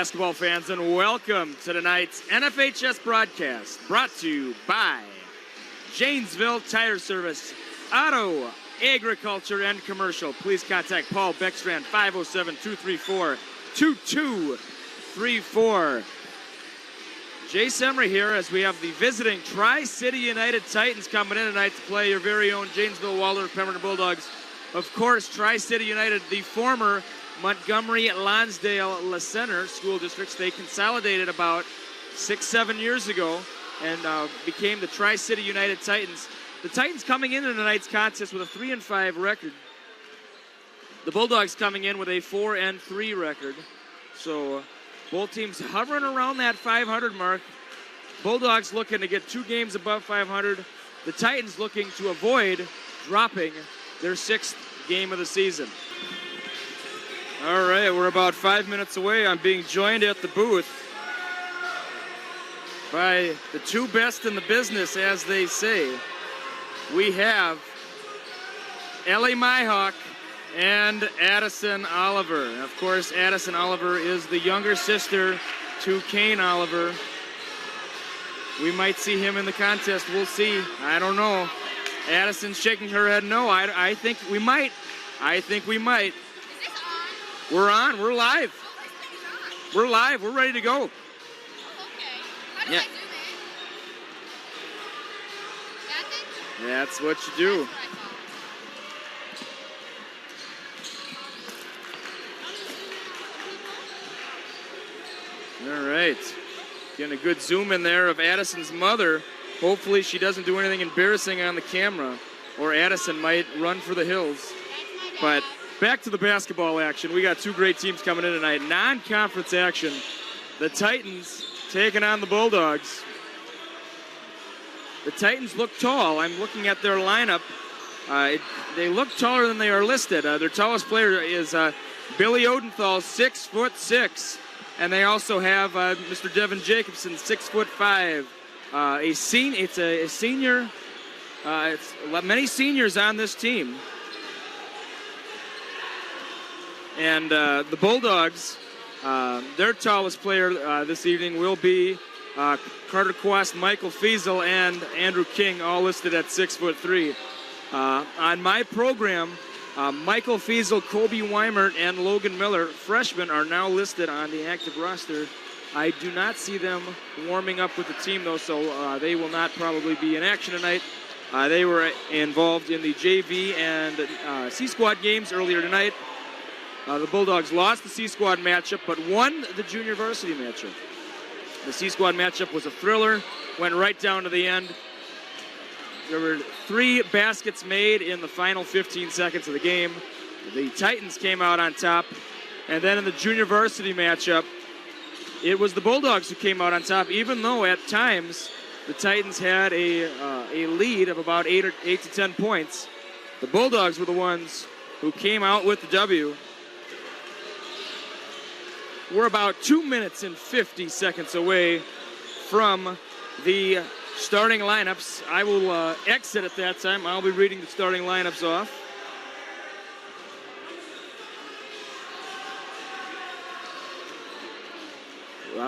Basketball fans, and welcome to tonight's NFHS broadcast, brought to you by Janesville Tire Service, Auto, Agriculture, and Commercial. Please contact Paul Beckstrand, 507-234-2234. Jay Semry here as we have the visiting Tri-City United Titans coming in tonight to play your very own Janesville Waldorf Pemberton Bulldogs. Of course, Tri-City United, the former Montgomery Lonsdale Center school districts. They consolidated about 6-7 years ago and became the Tri-City United Titans. The Titans coming into tonight's contest with a 3-5 record. The Bulldogs coming in with a 4-3 record. So both teams hovering around that 500 mark. Bulldogs looking to get 2 games above 500. The Titans looking to avoid dropping their 6th game of the season. All right, we're about 5 minutes away. I'm being joined at the booth by the 2 best in the business, as they say. We have Ellie Myhawk and Addison Oliver. And of course, Addison Oliver is the younger sister to Kane Oliver. We might see him in the contest. We'll see. I don't know. Addison's shaking her head no. I think we might. I think we might. We're on. We're live. We're live. We're ready to go. Oh, okay. How do I zoom in? That's what you do. All right. Getting a good zoom in there of Addison's mother. Hopefully she doesn't do anything embarrassing on the camera, or Addison might run for the hills. But back to the basketball action. We got 2 great teams coming in tonight. Non-conference action. The Titans taking on the Bulldogs. The Titans look tall. I'm looking at their lineup. They look taller than they are listed. Their tallest player is Billy Odenthal, 6'6", and they also have Mr. Devin Jacobson, 6'5". It's a senior. It's many seniors on this team. And the Bulldogs, their tallest player this evening will be Carter Quast, Michael Fiesel, and Andrew King, all listed at 6'3". On my program, Michael Fiesel, Kobe Weimert, and Logan Miller, freshmen, are now listed on the active roster. I do not see them warming up with the team, though, so they will not probably be in action tonight. They were involved in the JV and C-Squad games earlier tonight. The Bulldogs lost the C-Squad matchup, but won the junior varsity matchup. The C-Squad matchup was a thriller, went right down to the end. There were 3 baskets made in the final 15 seconds of the game. The Titans came out on top. And then in the junior varsity matchup, it was the Bulldogs who came out on top, even though at times the Titans had a lead of about 8 to 10 points. The Bulldogs were the ones who came out with the W. We're about 2 minutes and 50 seconds away from the starting lineups. I will exit at that time. I'll be reading the starting lineups off.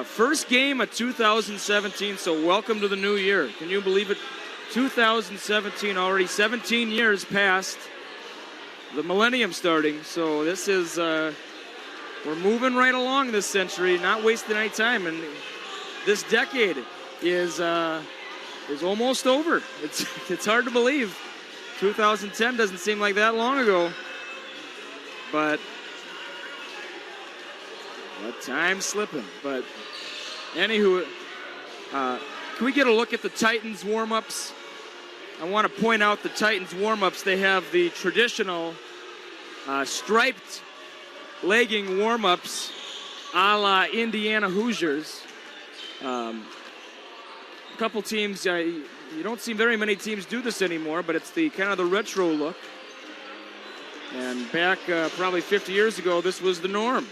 First game of 2017, so welcome to the new year. Can you believe it? 2017 already, 17 years past the millennium starting. So this is, we're moving right along this century, not wasting any time. And this decade is almost over. It's hard to believe. 2010 doesn't seem like that long ago. But time's slipping. But anywho, can we get a look at the Titans warm-ups? I want to point out the Titans warm-ups. They have the traditional striped legging warm-ups a la Indiana Hoosiers. A couple teams, you don't see very many teams do this anymore, but it's the kind of the retro look. And back probably 50 years ago, this was the norm.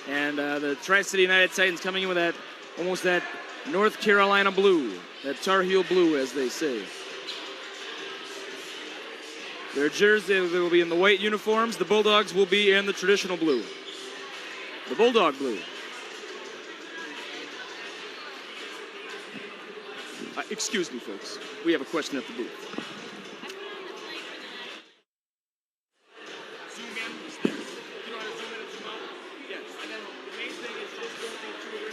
And the Tri-City United Titans coming in with that, almost that North Carolina blue, that Tar Heel blue, as they say. Their jersey, they will be in the white uniforms. The Bulldogs will be in the traditional blue. the Bulldog blue. Excuse me, folks. We have a question at the booth. Zoom in. Is there. You know how to zoom in and zoom out? Yes. And then the main thing is just don't go too early.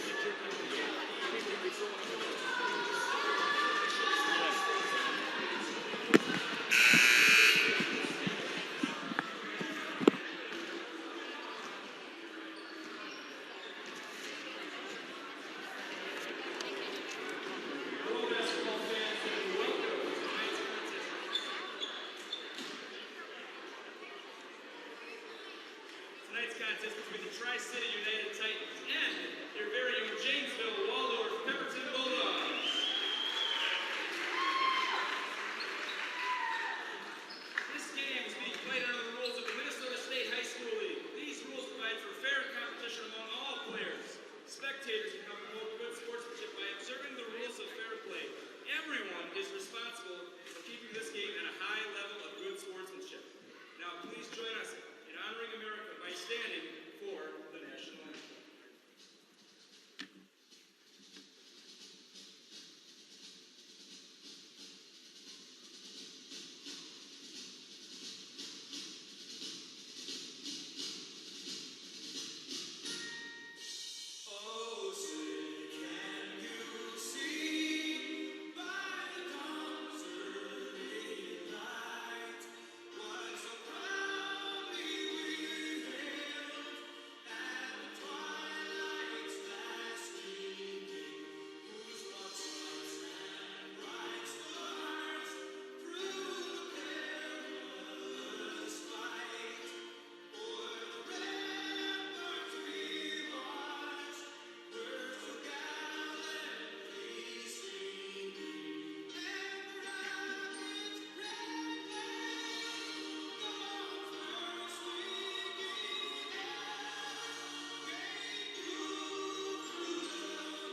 Tonight's contest between the Tri-City United Titans and your very own Janesville Waldorf Pemberton Bulldogs. This game is being played under the rules of the Minnesota State High School League. These rules provide for fair competition among all players. Spectators can promote good sportsmanship by observing the rules of fair play. Everyone is responsible for keeping this game at a high level of good sportsmanship. Now, please join us in honoring America by standing for the national anthem. Oh, say, can you see by the dawn's early light what so proudly we hailed at the twilight's last gleaming, whose broad stars and bright stars through the perilous fight o'er the ramparts we watched were so gallantly streaming, and the rocket's red bombs were swinging out, gave proof through the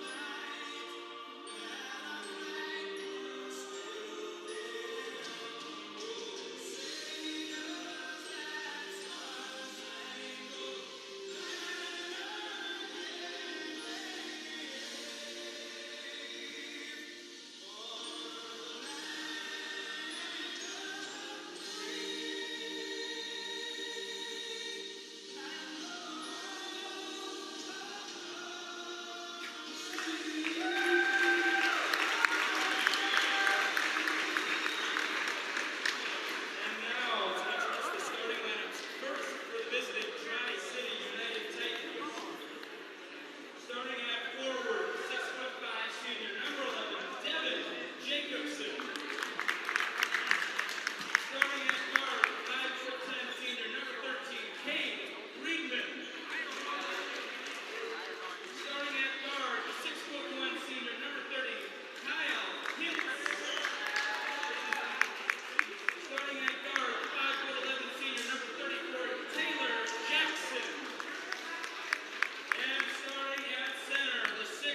night that our flag was still there. Oh, say does that star-spangled And now, to introduce the starting lineups. First, for the visiting Tri-City United Titans. Starting at forward, 6'5" senior, number 11, Devin Jacobson. Starting at guard, 5'10" senior, number 13, Kate Friedman. Starting at guard, 6'1" senior, number 30, Kyle Hintz. Starting at guard, 5'11" senior, number 34, Taylor Jackson. And starting at center, the 6'6"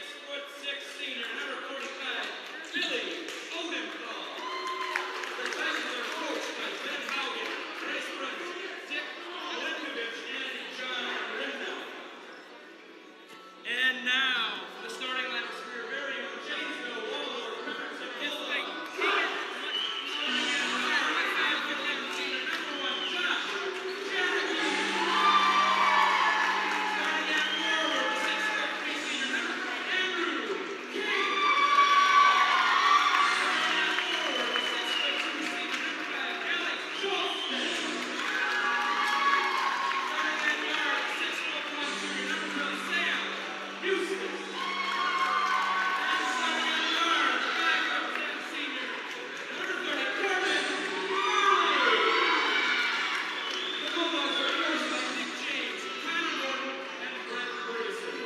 senior, number 45, Billy Odenthal. The Titans are coached by Ben Haugen, Bryce Bruns, Dick Lenkovich, and John Rimnell. And now, the starting lineups for your very own Janesville Waldorf Pemberton Bulldogs. Starting at guard, 5'11" senior, number 1, Josh Jericho. Starting at forward, 6'3" senior, number 3, Andrew King. Starting at forward, 6'2" senior, number 5, Alex Jolston. Starting at guard, 6'1" senior, number 12, Sam Houston. And starting at guard, 5'10" senior, number 30, Corbin Morley. The Bulldogs are coached by Nick James, Connor Morton, and Brett Ferguson.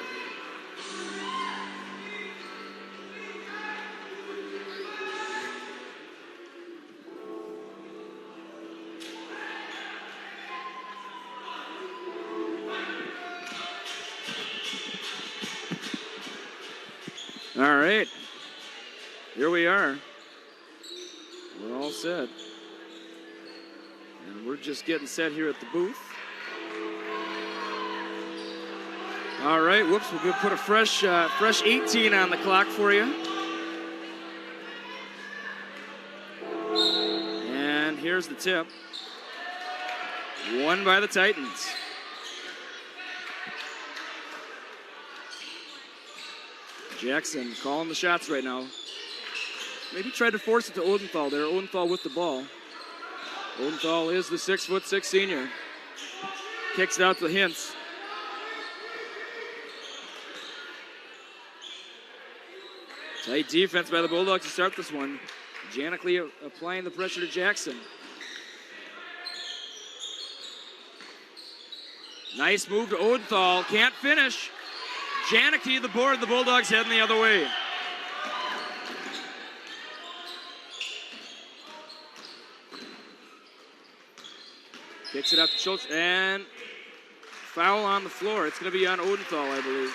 All right. Here we are. We're all set. And we're just getting set here at the booth. All right, whoops, we'll put a fresh 18 on the clock for you. And here's the tip. Won by the Titans. Jackson calling the shots right now. Maybe tried to force it to Odenthal there. Odenthal with the ball. Odenthal is the 6'6" senior. Kicks it out to Hintz. Tight defense by the Bulldogs to start this one. Janicki applying the pressure to Jackson. Nice move to Odenthal. Can't finish. Janicki the board. The Bulldogs heading the other way. Kicks it up to Schultz, and foul on the floor. It's going to be on Odenthal, I believe.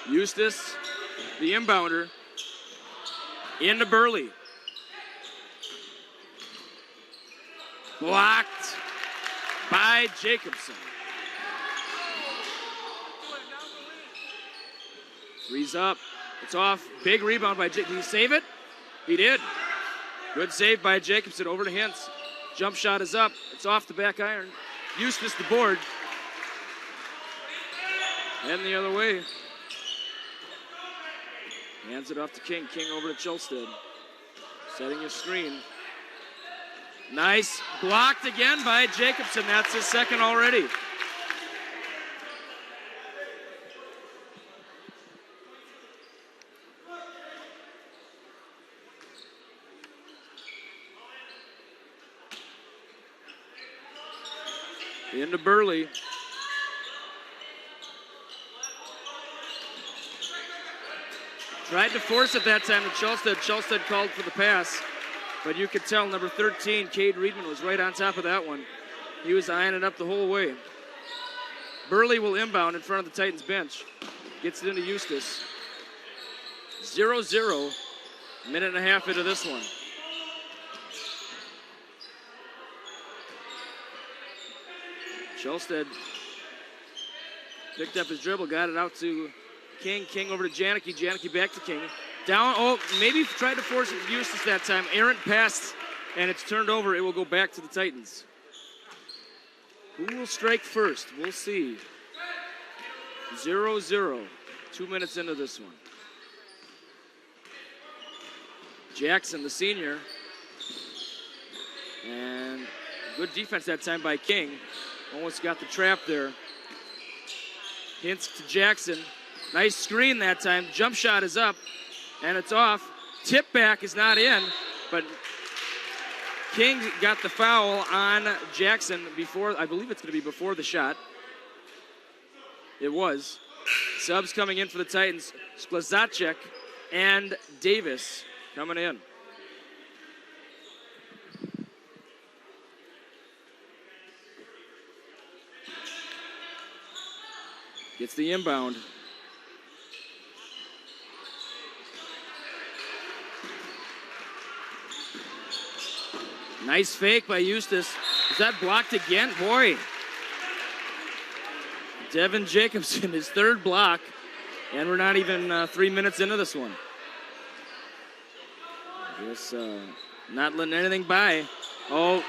Eustace, the inbounder, into Burley. Blocked by Jacobson. Three's up. It's off. Big rebound by Jacobson. Did he save it? He did. Good save by Jacobson. Over to Hintz. Jump shot is up. It's off the back iron. Eustace the board. And the other way. Hands it off to King. King over to Chelstead. Setting his screen. Nice. Blocked again by Jacobson. That's his second already. Into Burley. Tried to force it that time to Chelstead. Chelstead called for the pass. But you could tell number 13, Cade Reedman, was right on top of that one. He was eyeing it up the whole way. Burley will inbound in front of the Titans bench. Gets it into Eustace. 0-0. Minute and a half into this one. Chelstead picked up his dribble, got it out to King. King over to Janicki. Janicki back to King. Down, maybe tried to force it to Eustace that time. Errant pass, and it's turned over. It will go back to the Titans. Who will strike first? We'll see. 0-0. 2 minutes into this one. Jackson, the senior. And good defense that time by King. Almost got the trap there. Hintz to Jackson. Nice screen that time. Jump shot is up, and it's off. Tip back is not in, but King got the foul on Jackson before, I believe it's going to be before the shot. It was. Subs coming in for the Titans. Sklazacek and Davis coming in. Gets the inbound. Nice fake by Eustace. Is that blocked again? Boy. Devin Jacobson, his third block. And we're not even 3 minutes into this one. Just not letting anything by. Oh,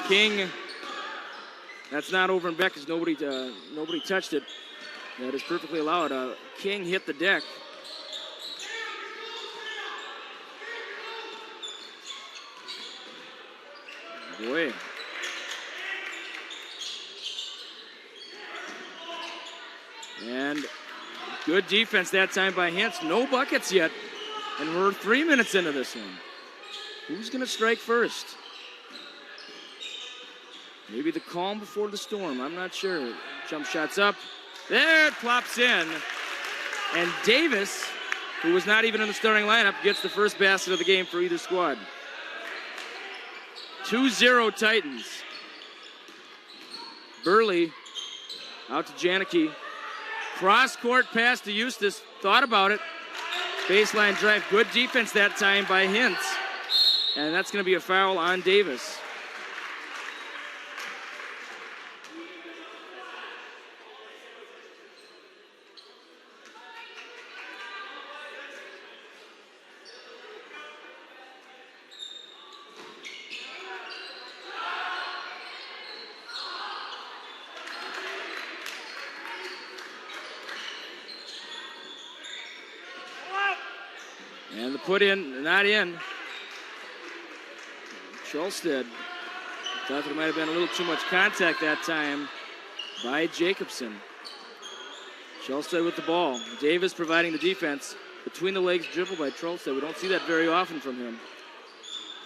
King. That's not over and back because nobody touched it. That is perfectly allowed. King hit the deck. Boy. And good defense that time by Hintz. No buckets yet. And we're 3 minutes into this one. Who's going to strike first? Maybe the calm before the storm. I'm not sure. Jump shots up. There it plops in. And Davis, who was not even in the starting lineup, gets the first basket of the game for either squad. 2-0 Titans. Burley out to Janicki. Cross-court pass to Eustace. Thought about it. Baseline drive. Good defense that time by Hintz. And that's going to be a foul on Davis. And the put in, not in. Schulstead thought there might have been a little too much contact that time by Jacobson. Schulstead with the ball. Davis providing the defense. Between the legs dribble by Schulstead. We don't see that very often from him.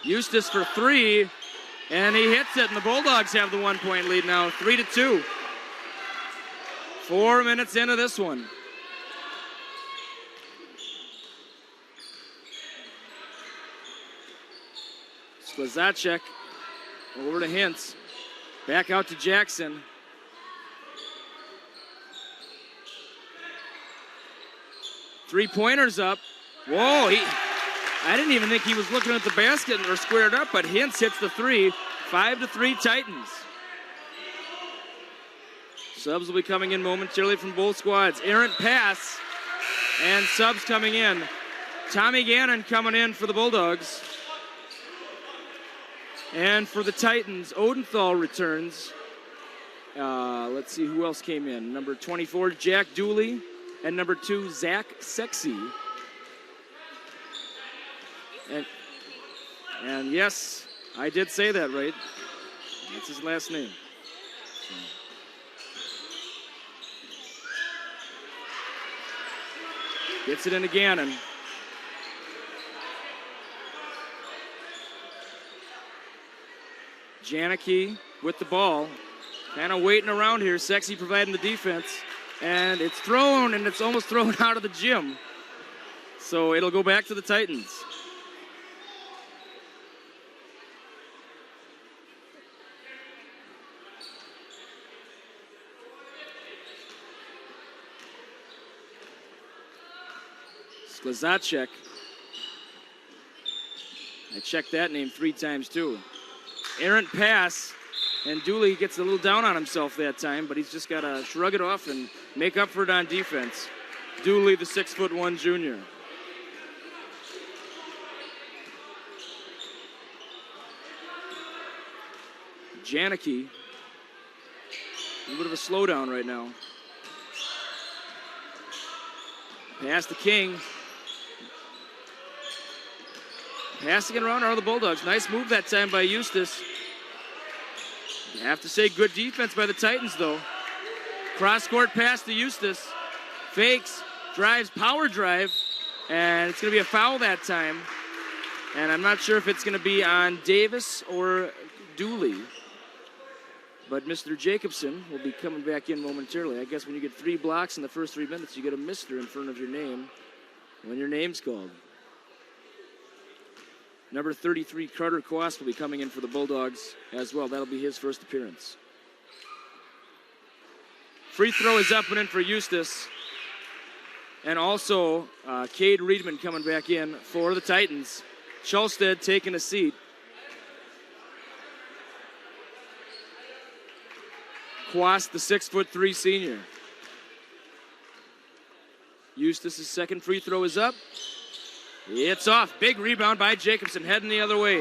Eustace for three, and he hits it, and the Bulldogs have the 1 point lead now, 3-2. 4 minutes into this one. Sklazacek over to Hintz. Back out to Jackson. Three-pointers up. Whoa, I didn't even think he was looking at the basket or squared up, but Hintz hits the three. 5-3 Titans. Subs will be coming in momentarily from both squads. Errant pass, and subs coming in. Tommy Gannon coming in for the Bulldogs. And for the Titans, Odenthal returns. Let's see who else came in. Number 24, Jack Dooley. And number 2, Zach Sexy. And yes, I did say that right. That's his last name. Gets it into Gannon. Janicki with the ball. Kind of waiting around here. Sexy providing the defense. And it's thrown, and it's almost thrown out of the gym. So it'll go back to the Titans. Sklazacek. I checked that name 3 times too. Errant pass, and Dooley gets a little down on himself that time, but he's just got to shrug it off and make up for it on defense. Dooley, the 6'1" junior. Janicki, a little bit of a slowdown right now. Pass to King. Passing it around are the Bulldogs. Nice move that time by Eustace. You have to say good defense by the Titans, though. Cross-court pass to Eustace. Fakes, drives, power drive, and it's going to be a foul that time. And I'm not sure if it's going to be on Davis or Dooley. But Mr. Jacobson will be coming back in momentarily. I guess when you get 3 blocks in the first 3 minutes, you get a Mr. in front of your name when your name's called. Number 33, Carter Quast, will be coming in for the Bulldogs as well. That'll be his first appearance. Free throw is up and in for Eustace. And also, Cade Reedman coming back in for the Titans. Schulstead taking a seat. Quast, the 6'3" senior. Eustace's second free throw is up. It's off. Big rebound by Jacobson, heading the other way.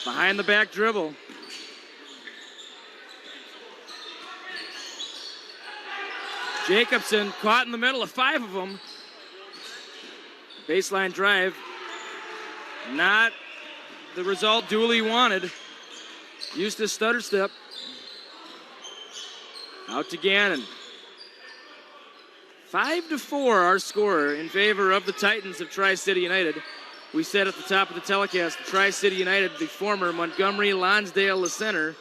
Behind the back dribble. Jacobson caught in the middle of 5 of them. Baseline drive. Not the result Dooley wanted. Eustace stutter step. Out to Gannon. 5-4, our score in favor of the Titans of Tri-City United. We said at the top of the telecast, Tri-City United, the former Montgomery Lonsdale La Center,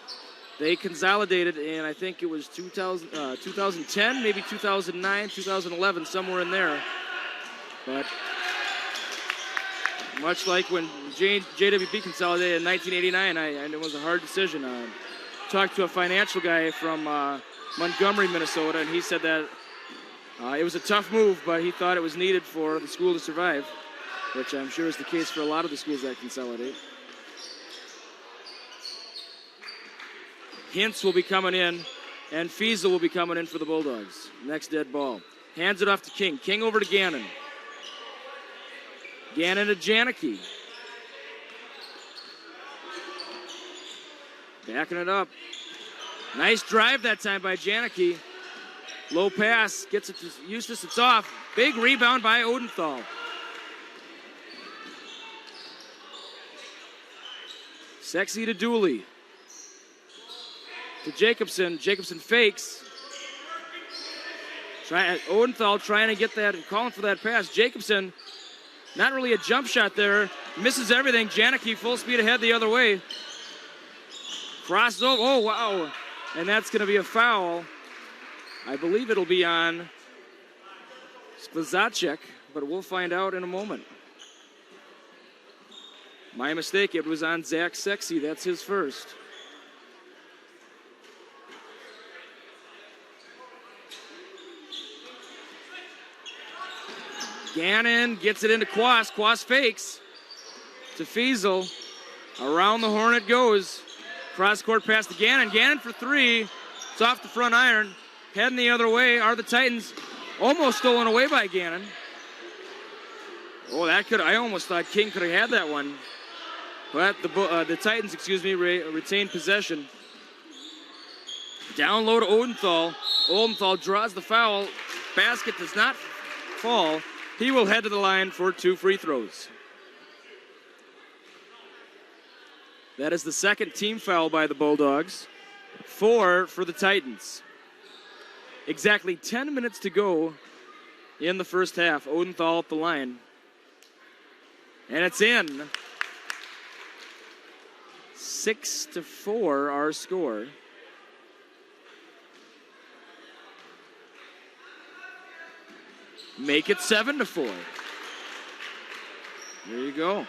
they consolidated in, I think it was 2010, maybe 2009, 2011, somewhere in there. But much like when JWP consolidated in 1989, and it was a hard decision. Talked to a financial guy from Montgomery, Minnesota, and he said that It was a tough move, but he thought it was needed for the school to survive, which I'm sure is the case for a lot of the schools that consolidate. Hintz will be coming in, and Fiesel will be coming in for the Bulldogs. Next dead ball. Hands it off to King. King over to Gannon. Gannon to Janicki. Backing it up. Nice drive that time by Janicki. Low pass. Gets it to Eustace. It's off. Big rebound by Odenthal. Sexy to Dooley. To Jacobson. Jacobson fakes. Odenthal trying to get that, calling for that pass. Jacobson, not really a jump shot there. Misses everything. Janicki full speed ahead the other way. Crosses over. Oh, wow. And that's going to be a foul. I believe it'll be on Splazacek, but we'll find out in a moment. My mistake. It was on Zach Sexy. That's his first. Gannon gets it into Quas. Quas fakes to Fiesel. Around the horn it goes. Cross-court pass to Gannon. Gannon for three. It's off the front iron. Heading the other way are the Titans. Almost stolen away by Gannon. Oh, I almost thought King could have had that one. But the Titans, retained possession. Down low to Odenthal. Odenthal draws the foul. Basket does not fall. He will head to the line for 2 free throws. That is the second team foul by the Bulldogs. 4 for the Titans. Exactly 10 minutes to go in the first half. Odenthal up the line. And it's in. 6-4 our score. Make it 7-4. There you go.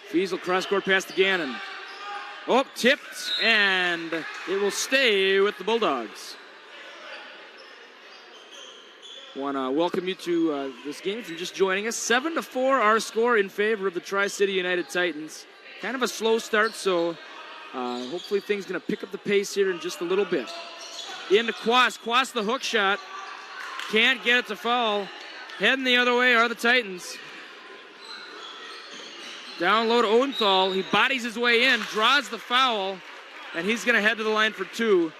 Fiesel cross-court pass to Gannon. Oh, tipped, and it will stay with the Bulldogs. Want to welcome you to this game if you're just joining us. 7-4 our score in favor of the Tri-City United Titans. Kind of a slow start, so hopefully things going to pick up the pace here in just a little bit. Into Quas. Quas the hook shot. Can't get it to foul. Heading the other way are the Titans. Down low to Odenthal. He bodies his way in, draws the foul, and he's going to head to the line for 2.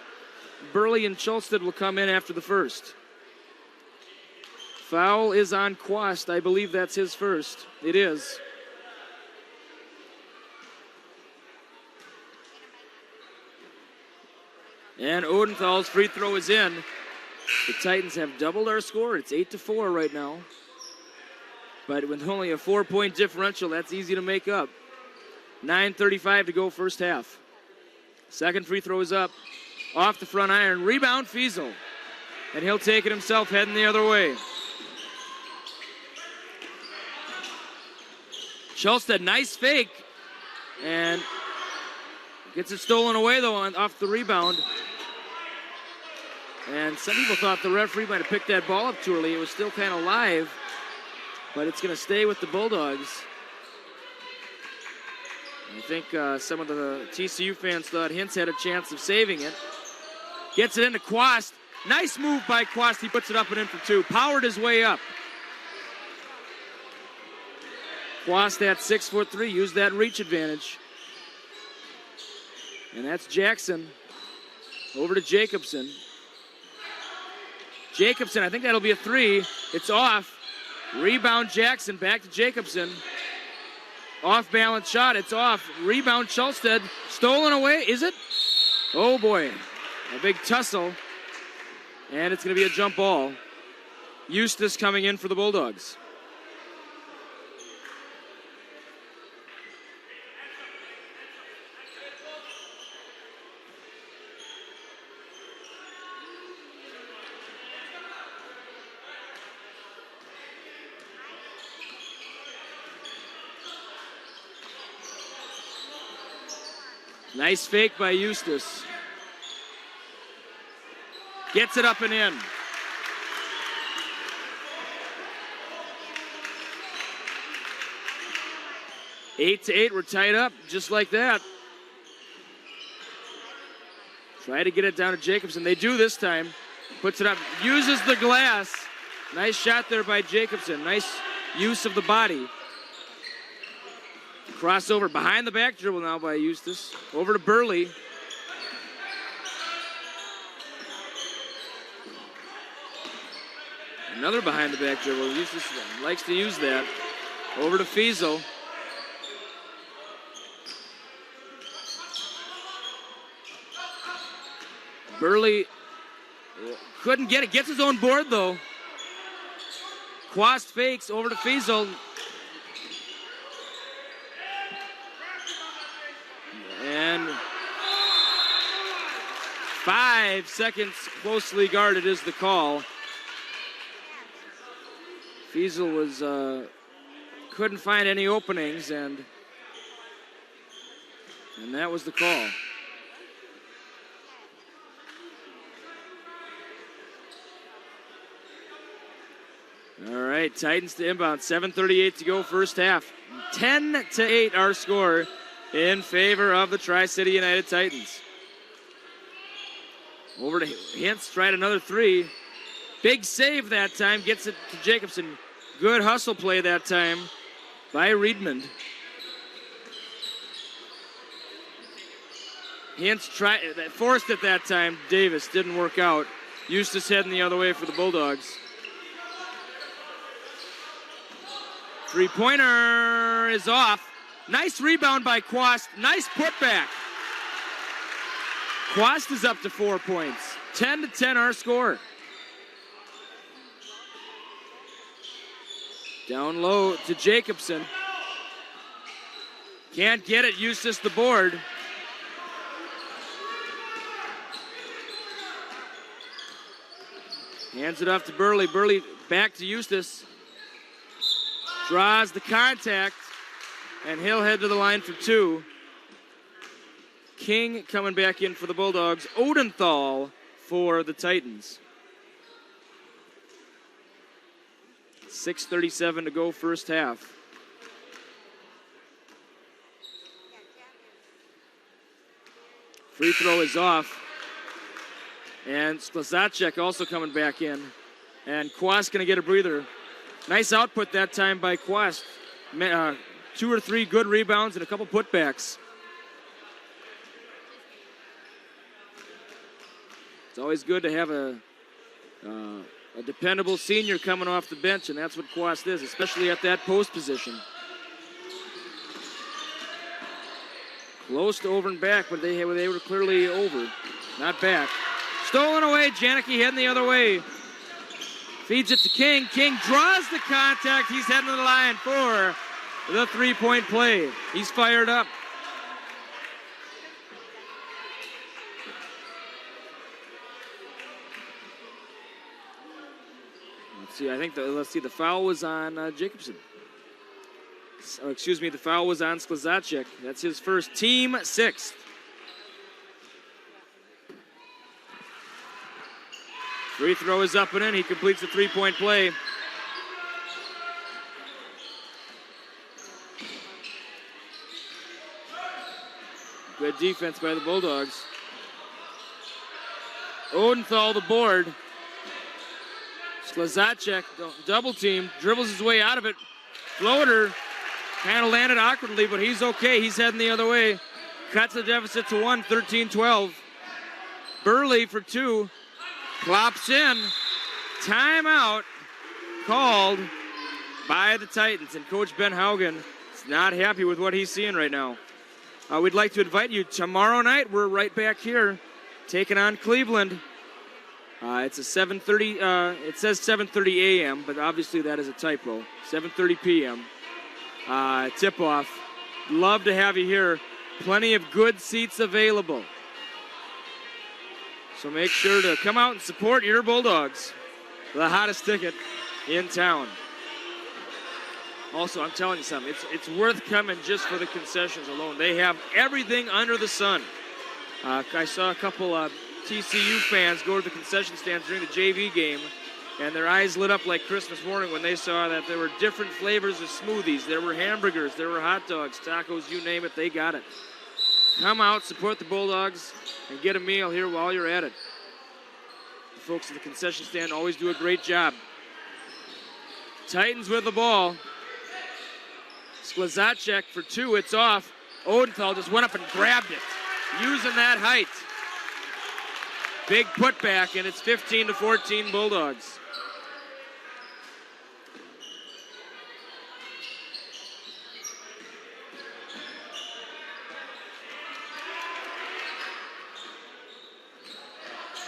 Burley and Cholsted will come in after the first. Foul is on Quast. I believe that's his first. It is. And Odenthal's free throw is in. The Titans have doubled our score. It's 8-4 right now. But with only a 4-point differential, that's easy to make up. 9:35 to go first half. Second free throw is up. Off the front iron. Rebound, Fiesel. And he'll take it himself, heading the other way. Cholsted, nice fake. And gets it stolen away, though, off the rebound. And some people thought the referee might have picked that ball up too early. It was still kind of live. But it's going to stay with the Bulldogs. I think some of the TCU fans thought Hintz had a chance of saving it. Gets it into Quast. Nice move by Quast. He puts it up and in for 2. Powered his way up. Quast at 6'3", used that reach advantage. And that's Jackson. Over to Jacobson. Jacobson, I think that'll be a 3. It's off. Rebound Jackson, back to Jacobson. Off balance shot, it's off. Rebound Cholsted, stolen away, is it? Oh boy, a big tussle. And it's gonna be a jump ball. Eustace coming in for the Bulldogs. Nice fake by Eustace. Gets it up and in. Eight to 8, we're tied up just like that. Try to get it down to Jacobson. They do this time. Puts it up, uses the glass. Nice shot there by Jacobson. Nice use of the body. Crossover behind the back dribble now by Eustace. Over to Burley. Another behind the back dribble. Eustace likes to use that. Over to Fiesel. Burley couldn't get it. Gets his own board though. Quast fakes over to Fiesel. And 5 seconds closely guarded is the call. Fiesel was couldn't find any openings, and that was the call. All right, Titans to inbound. 7:38 to go, first half. 10 to 8 our score in favor of the Tri-City United Titans. Over to Hintz, tried another three. Big save that time, gets it to Jacobson. Good hustle play that time by Riedmond. Hintz forced it that time. Davis didn't work out. Eustace heading the other way for the Bulldogs. Three-pointer is off. Nice rebound by Quast. Nice putback. Quast is up to 4 points. 10 to 10 our score. Down low to Jacobson. Can't get it. Eustace the board. Hands it off to Burley. Burley back to Eustace. Draws the contact, and he'll head to the line for two. King coming back in for the Bulldogs. Odenthal for the Titans. 6:37 to go, first half. Free throw is off. And Sklazacek also coming back in. And Quast going to get a breather. Nice output that time by Quast. 2 or 3 good rebounds and a couple putbacks. It's always good to have a dependable senior coming off the bench, and that's what Quast is, especially at that post position. Close to over and back, but they were clearly over, not back. Stolen away, Janicki heading the other way. Feeds it to King. King draws the contact. He's heading to the line for the three-point play. He's fired up. Let's see, the foul was on Jacobson. The foul was on Sklazacek. That's his first, team 6th. Free throw is up and in. He completes the three-point play. Good defense by the Bulldogs. Odenthal the board. Sklazacek, double team, dribbles his way out of it. Floater, kind of landed awkwardly, but he's okay. He's heading the other way. Cuts the deficit to 1, 13-12. Burley for 2. Clops in. Timeout called by the Titans. And Coach Ben Haugen is not happy with what he's seeing right now. We'd like to invite you tomorrow night. We're right back here taking on Cleveland. It's a 7:30. It says 7:30 a.m., but obviously that is a typo. 7:30 p.m. Tip-off. Love to have you here. Plenty of good seats available. So make sure to come out and support your Bulldogs. The hottest ticket in town. Also, I'm telling you something. It's worth coming just for the concessions alone. They have everything under the sun. I saw a couple TCU fans go to the concession stands during the JV game, and their eyes lit up like Christmas morning when they saw that there were different flavors of smoothies. There were hamburgers, there were hot dogs, tacos, you name it, they got it. Come out, support the Bulldogs, and get a meal here while you're at it. The folks at the concession stand always do a great job. Titans with the ball. Sklazacek for two, it's off. Odenthal just went up and grabbed it, using that height. Big putback, and it's 15-14 Bulldogs.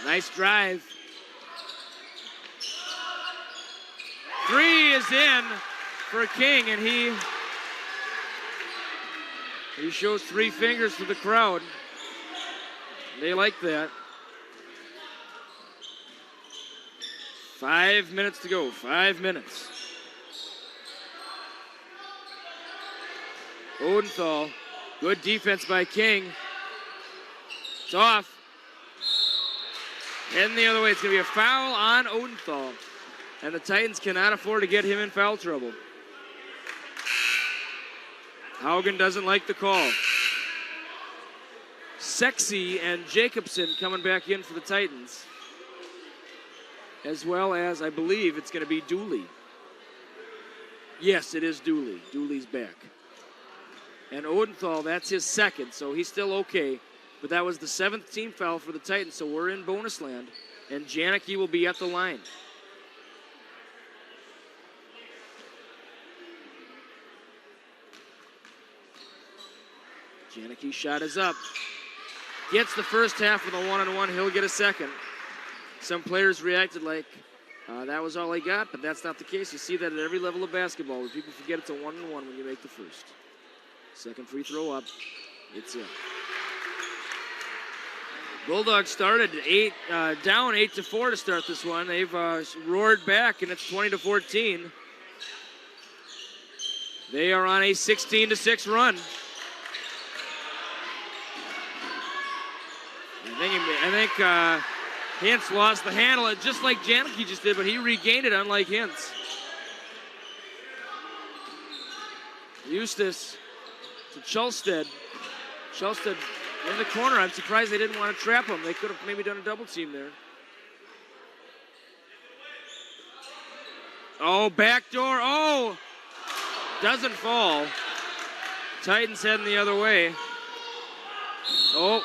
Nice drive. Three is in for King, and he shows three fingers to the crowd. They like that. 5 minutes to go, 5 minutes. Odenthal, good defense by King. It's off. Heading the other way, it's going to be a foul on Odenthal. And the Titans cannot afford to get him in foul trouble. Haugen doesn't like the call. Sexy and Jacobson coming back in for the Titans. As well as, I believe, it's going to be Dooley. Yes, it is Dooley. Dooley's back. And Odenthal, that's his second, so he's still okay. But that was the 7th team foul for the Titans, so we're in bonus land. And Janicki will be at the line. Janicki's shot is up. Gets the first half with a one-on-one. He'll get a second. Some players reacted like that was all I got, but that's not the case. You see that at every level of basketball where people forget it's a one-on-one when you make the first. Second free throw up. It's in. Bulldogs started down 8-4 to start this one. They've roared back, and it's 20-14. They are on a 16-6 run. I think Hintz lost the handle, just like Janicki just did, but he regained it, unlike Hintz. Eustace to Chelstead. Chelstead in the corner. I'm surprised they didn't want to trap him. They could have maybe done a double team there. Oh, backdoor. Oh! Doesn't fall. Titans heading the other way. Oh.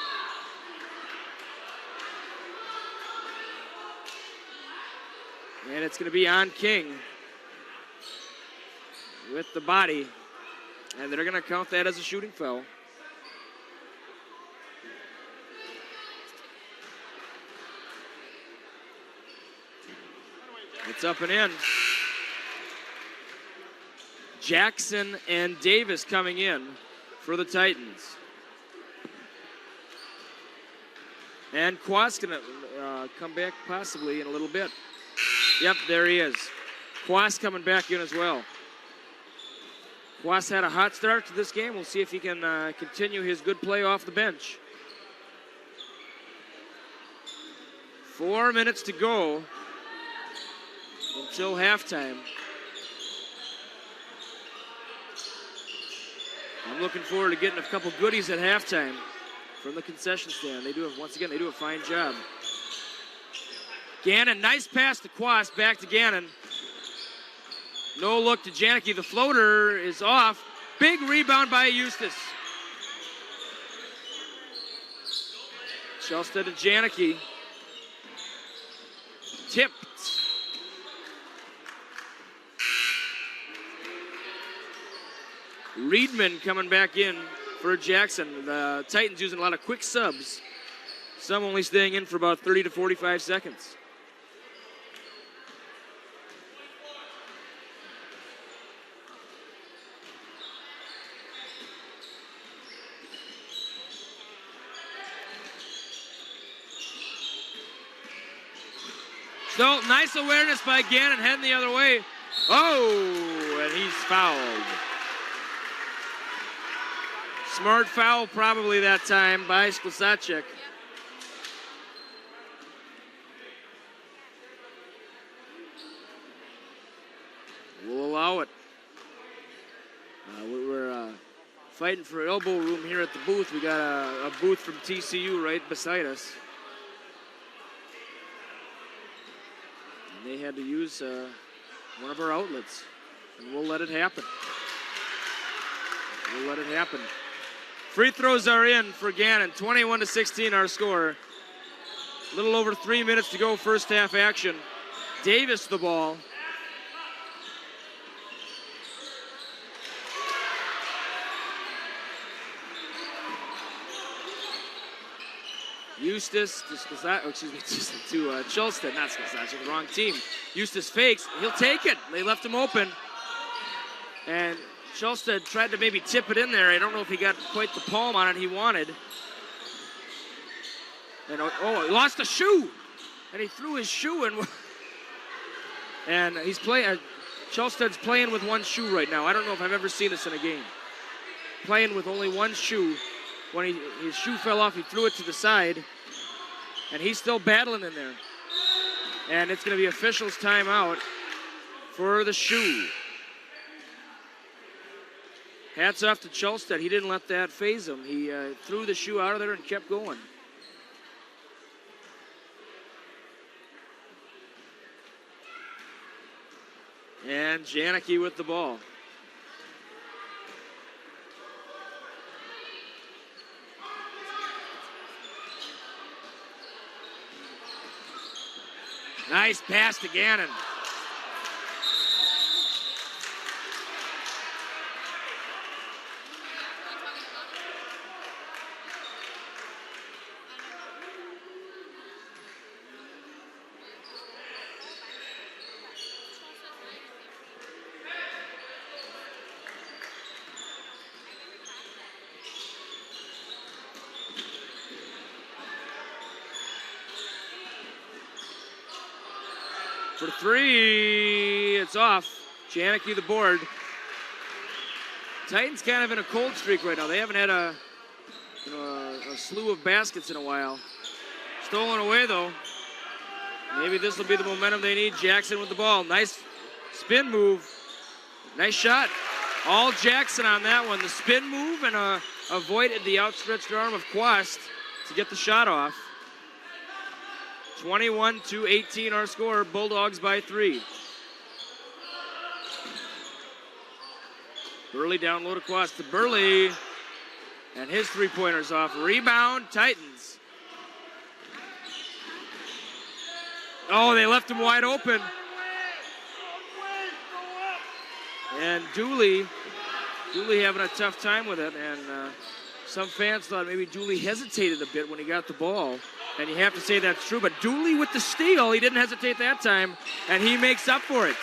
And it's going to be on King with the body. And they're going to count that as a shooting foul. It's up and in. Jackson and Davis coming in for the Titans. And Quas going to come back possibly in a little bit. Yep, there he is. Quas coming back in as well. Quas had a hot start to this game. We'll see if he can continue his good play off the bench. 4 minutes to go until halftime. I'm looking forward to getting a couple goodies at halftime from the concession stand. They do, once again, they do a fine job. Gannon, nice pass to Quas, back to Gannon. No look to Janicki. The floater is off. Big rebound by Eustace. Chelstead to Janicki. Tipped. Reedman coming back in for Jackson. The Titans using a lot of quick subs. Some only staying in for about 30 to 45 seconds. So, nice awareness by Gannon, heading the other way. Oh, and he's fouled. Smart foul probably that time by Sklasacek. We'll allow it. We're fighting for elbow room here at the booth. We got a booth from TCU right beside us. And they had to use one of our outlets. And we'll let it happen. We'll let it happen. Free throws are in for Gannon. 21-16 our score. A little over 3 minutes to go, first half action. Davis the ball. Eustace to Chulsted, not Sklasacek, the wrong team. Eustace fakes, he'll take it. They left him open. And Chulsted tried to maybe tip it in there. I don't know if he got quite the palm on it he wanted. And he lost a shoe. And he threw his shoe and he's playing. Chulsted's playing with one shoe right now. I don't know if I've ever seen this in a game. Playing with only one shoe. When his shoe fell off, he threw it to the side, and he's still battling in there. And it's going to be officials' timeout for the shoe. Hats off to Chulsted. He didn't let that faze him. He threw the shoe out of there and kept going. And Janicki with the ball. Nice pass to Gannon. For three, it's off. Janicki the board. Titans kind of in a cold streak right now. They haven't had a slew of baskets in a while. Stolen away though. Maybe this will be the momentum they need. Jackson with the ball. Nice spin move. Nice shot. All Jackson on that one. The spin move and avoided the outstretched arm of Quast to get the shot off. 21-18 our score. Bulldogs by 3. Burley down low to Quast to Burley. And his three-pointer's off. Rebound, Titans. Oh, they left him wide open. And Dooley having a tough time with it. And some fans thought maybe Dooley hesitated a bit when he got the ball. And you have to say that's true. But Dooley with the steal, he didn't hesitate that time. And he makes up for it.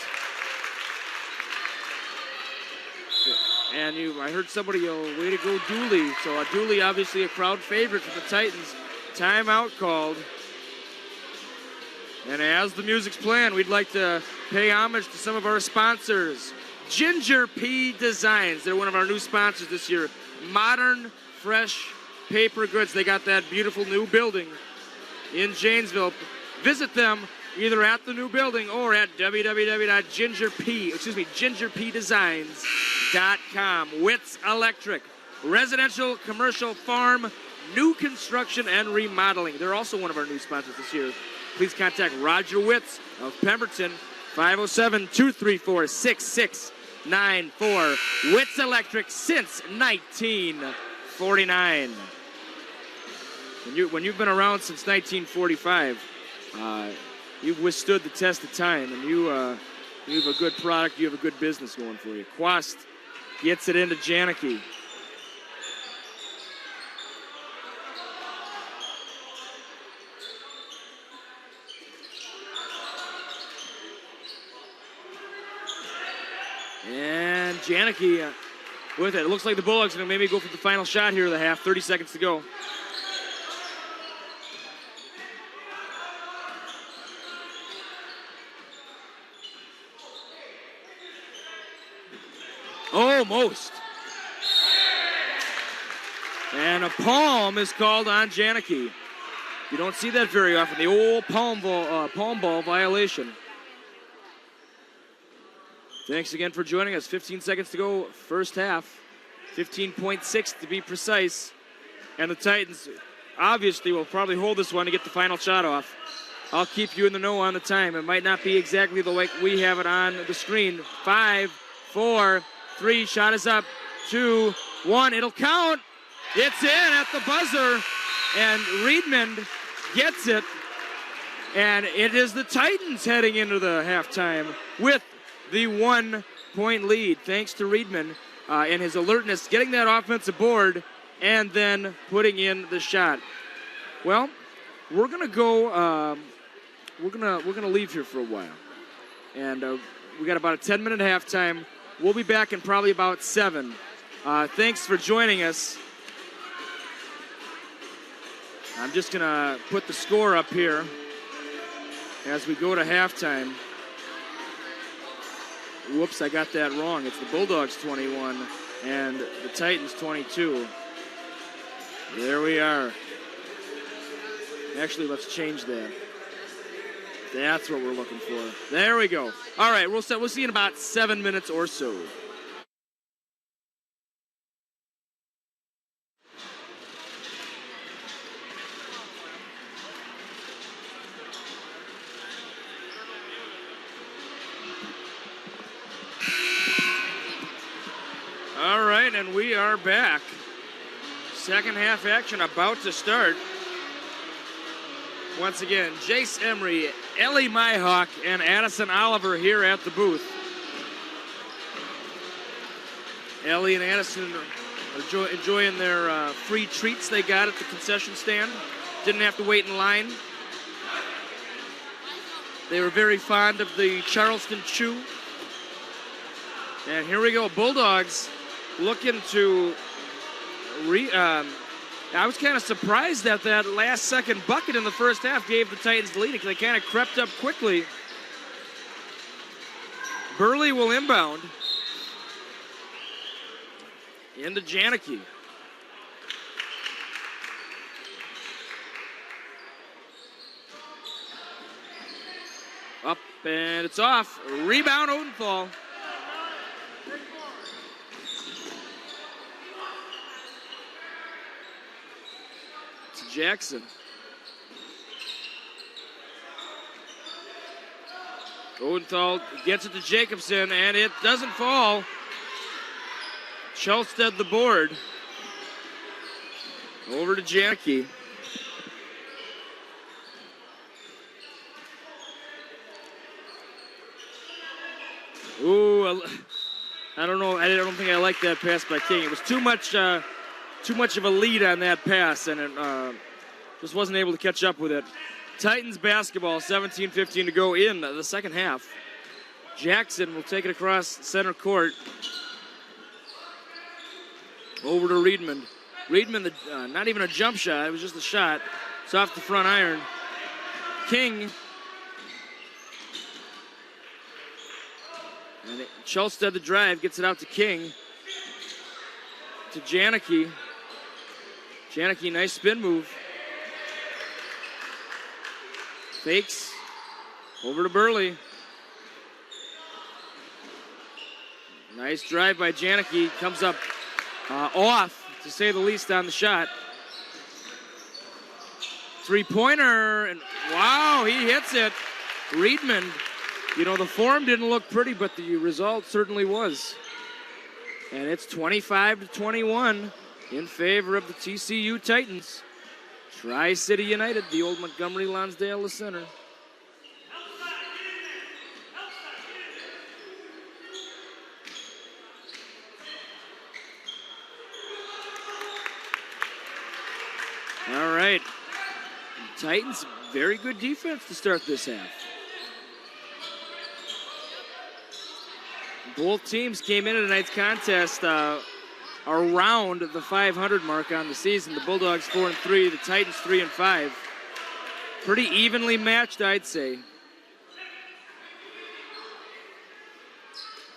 And I heard somebody yell, way to go, Dooley. So Dooley, obviously a crowd favorite for the Titans. Timeout called. And as the music's playing, we'd like to pay homage to some of our sponsors. JWP Designs. They're one of our new sponsors this year. Modern, fresh paper goods. They got that beautiful new building in Janesville. Visit them either at the new building or at gingerpdesigns.com. Witz Electric, residential, commercial, farm, new construction, and remodeling. They're also one of our new sponsors this year. Please contact Roger Witz of Pemberton, 507-234-6694. Witz Electric since 1949. When you've been around since 1945, you've withstood the test of time, and you have a good product, you have a good business going for you. Quast gets it into Janicki. And Janicki with it. It looks like the Bulldogs are going to maybe go for the final shot here of the half. 30 seconds to go. Almost. And a palm is called on Janicki. You don't see that very often. The old palm ball violation. Thanks again for joining us. 15 seconds to go, first half. 15.6 to be precise. And the Titans obviously will probably hold this one to get the final shot off. I'll keep you in the know on the time. It might not be exactly the way we have it on the screen. 5, 4, 3, shot is up. 2, 1, it'll count. It's in at the buzzer. And Riedmond gets it. And it is the Titans heading into the halftime with the 1-point lead. Thanks to Riedmond and his alertness, getting that offensive board and then putting in the shot. Well, we're gonna go. We're gonna leave here for a while, and we got about a 10-minute halftime. We'll be back in probably about 7. Thanks for joining us. I'm just gonna put the score up here as we go to halftime. Whoops, I got that wrong. It's the Bulldogs 21 and the Titans 22. There we are. Actually, let's change that. That's what we're looking for. There we go. All right, we'll see you in about 7 minutes or so. All right, and we are back. Second half action about to start. Once again, Jace Emery, Ellie Myhawk, and Addison Oliver here at the booth. Ellie and Addison are enjoying their free treats they got at the concession stand. Didn't have to wait in line. They were very fond of the Charleston Chew. And here we go, Bulldogs looking to I was kind of surprised that last second bucket in the first half gave the Titans the lead because they kind of crept up quickly. Burley will inbound into Janicki. Up and it's off. Rebound Odenthal. Jackson. Odenthal gets it to Jacobson, and it doesn't fall. Chelstead the board. Over to Janicki. Ooh, I don't know. I don't think I like that pass by King. It was too much of a lead on that pass, and it just wasn't able to catch up with it. Titans basketball, 17:15 to go in the second half. Jackson will take it across center court. Over to Riedmond. Riedmond, not even a jump shot. It was just a shot. It's off the front iron. King. And Chelstead the drive, gets it out to King. To Janicki. Janicki, nice spin move. Fakes. Over to Burley. Nice drive by Janicki. Comes up off, to say the least, on the shot. Three-pointer, and wow, he hits it. Riedmond, you know, the form didn't look pretty, but the result certainly was. And it's 25-21 in favor of the TCU Titans. Tri-City United, the old Montgomery Lonsdale Center. All right. Titans, very good defense to start this half. Both teams came into tonight's contest around the 500 mark on the season. The Bulldogs 4-3, the Titans 3-5. Pretty evenly matched, I'd say.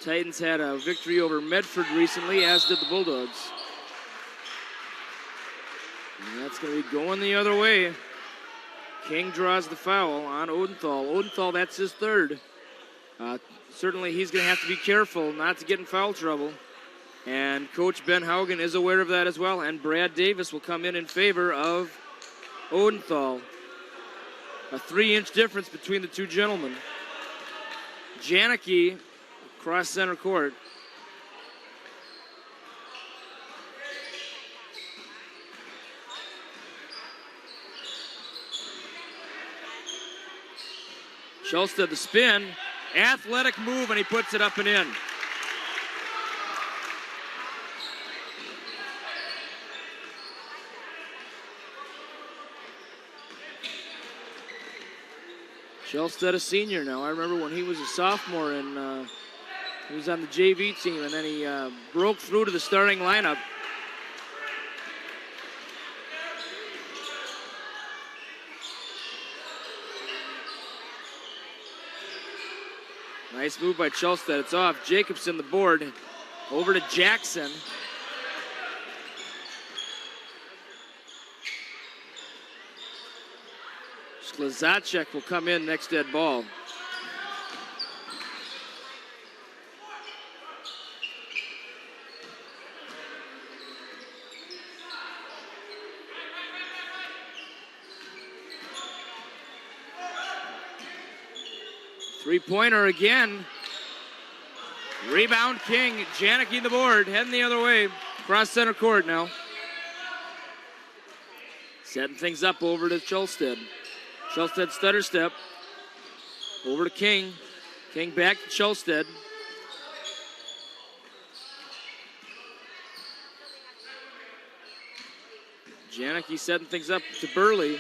Titans had a victory over Medford recently, as did the Bulldogs. And that's going to be going the other way. King draws the foul on Odenthal. Odenthal, that's his third. Certainly he's going to have to be careful not to get in foul trouble. And Coach Ben Haugen is aware of that as well. And Brad Davis will come in favor of Odenthal. A 3-inch difference between the two gentlemen. Janicki across center court. Schulstead the spin. Athletic move, and he puts it up and in. Schulstead a senior now. I remember when he was a sophomore and he was on the JV team, and then he broke through to the starting lineup. Nice move by Schulstead. It's off. Jacobson the board. Over to Jackson. Sklazacek will come in next dead ball. Three-pointer again. Rebound King. Janicki the board. Heading the other way. Cross center court now. Setting things up over to Schulstead. Schulstead stutter step. Over to King. King back to Schulstead. Janicki setting things up to Burley.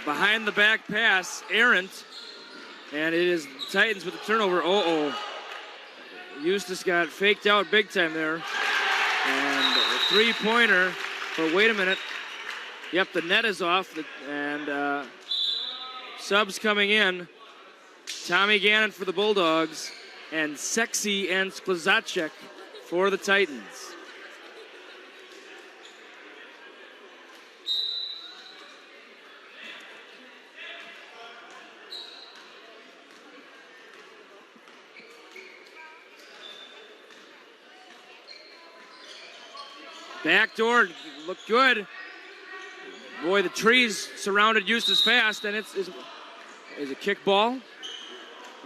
Behind the back pass, errant. And it is Titans with the turnover. Eustace got faked out big time there. And a three-pointer. But wait a minute. Yep, the net is off. And subs coming in. Tommy Gannon for the Bulldogs. And Sexy and Sklazacek for the Titans. Backdoor looked good. Boy, the trees surrounded Eustace fast, and is a kick ball.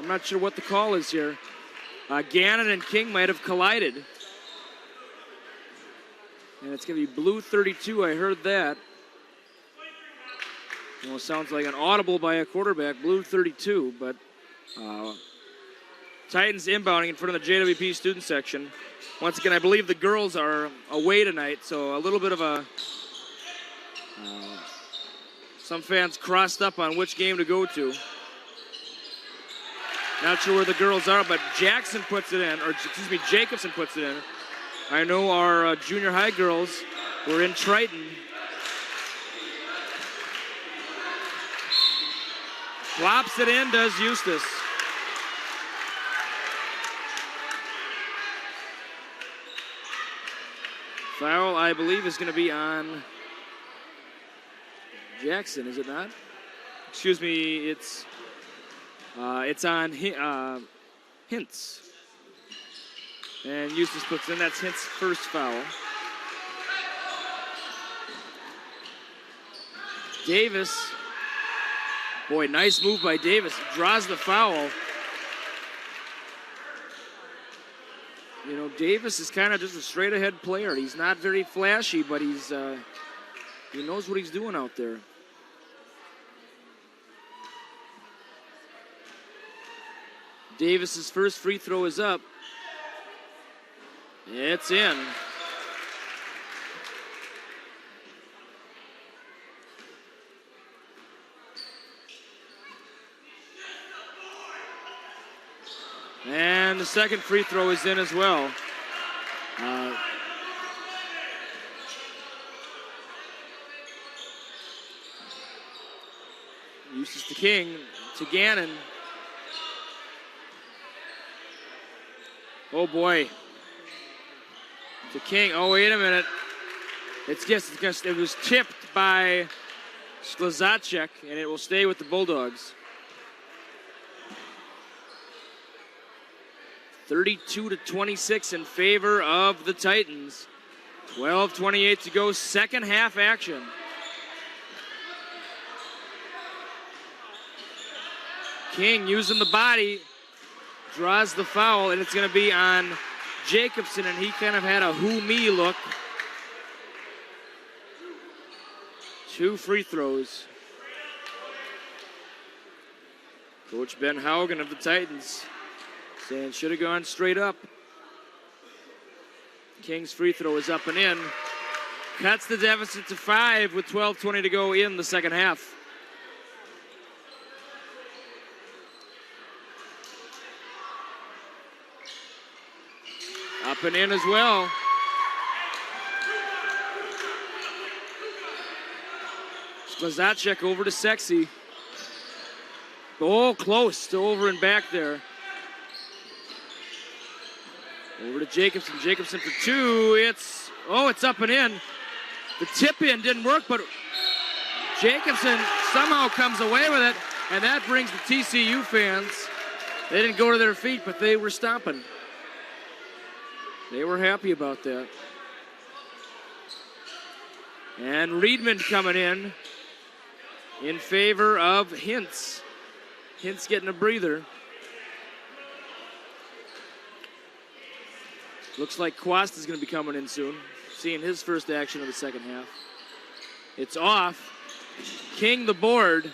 I'm not sure what the call is here. Gannon and King might have collided. And it's going to be blue 32. I heard that. Well, it sounds like an audible by a quarterback, blue 32, but Titans inbounding in front of the JWP student section. Once again, I believe the girls are away tonight, so a little bit of a... some fans crossed up on which game to go to. Not sure where the girls are, but Jackson puts it in, or excuse me, Jacobson puts it in. I know our junior high girls were in Triton. Flops it in, does Eustace. Foul, I believe, is going to be on Jackson, is it not? Excuse me, it's on Hintz. And Eustace puts in, that's Hintz's first foul. Davis, boy, nice move by Davis, draws the foul. You know, Davis is kind of just a straight-ahead player. He's not very flashy, but he knows what he's doing out there. Davis's first free throw is up. It's in. And the second free throw is in as well. Eustace to King, to Gannon. Oh, boy. To King. Oh, wait a minute. It was tipped by Sklazacek, and it will stay with the Bulldogs. 32-26 in favor of the Titans. 12:28 to go, second half action. King using the body, draws the foul, and it's going to be on Jacobson, and he kind of had a who me look. 2 free throws. Coach Ben Haugen of the Titans saying should have gone straight up. King's free throw is up and in. Cuts the deficit to 5 with 12:20 to go in the second half. Up and in as well. Sklazacek over to Sexy. Oh, close to over and back there. Over to Jacobson. Jacobson for 2. It's up and in. The tip in didn't work, but Jacobson somehow comes away with it, and that brings the TCU fans. They didn't go to their feet, but they were stomping. They were happy about that. And Reedman coming in favor of Hintz. Hintz getting a breather. Looks like Quast is going to be coming in soon, seeing his first action of the second half. It's off. King the board.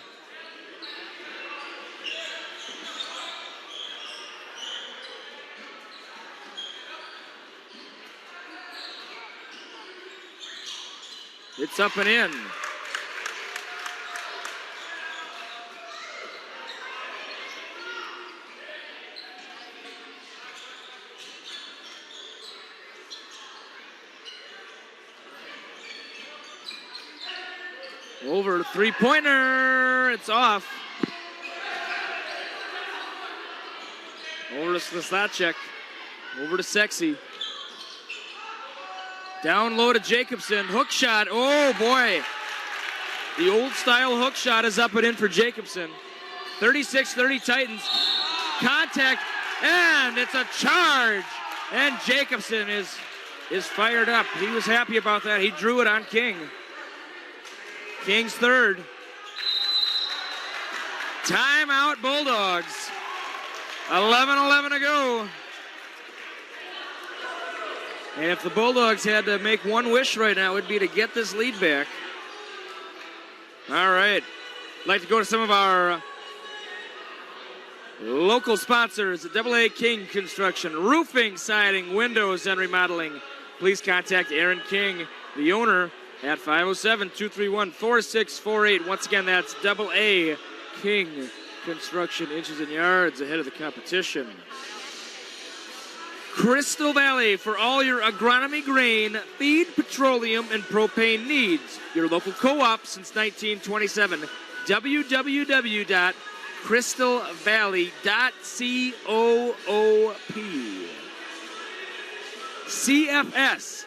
It's up and in. Over three-pointer. It's off. Over to Slasacek. Over to Sexy. Down low to Jacobson. Hook shot. Oh, boy. The old-style hook shot is up and in for Jacobson. 36-30 Titans. Contact, and it's a charge. And Jacobson is fired up. He was happy about that. He drew it on King. King's third. Timeout, Bulldogs. 11:11 to go. And if the Bulldogs had to make one wish right now, it would be to get this lead back. All right. I'd like to go to some of our local sponsors at AA King Construction, roofing, siding, windows, and remodeling. Please contact Aaron King, the owner, at 507-231-4648. Once again, that's AA King Construction, inches and yards ahead of the competition. Crystal Valley for all your agronomy, grain, feed, petroleum, and propane needs. Your local co-op since 1927. www.crystalvalley.coop. CFS,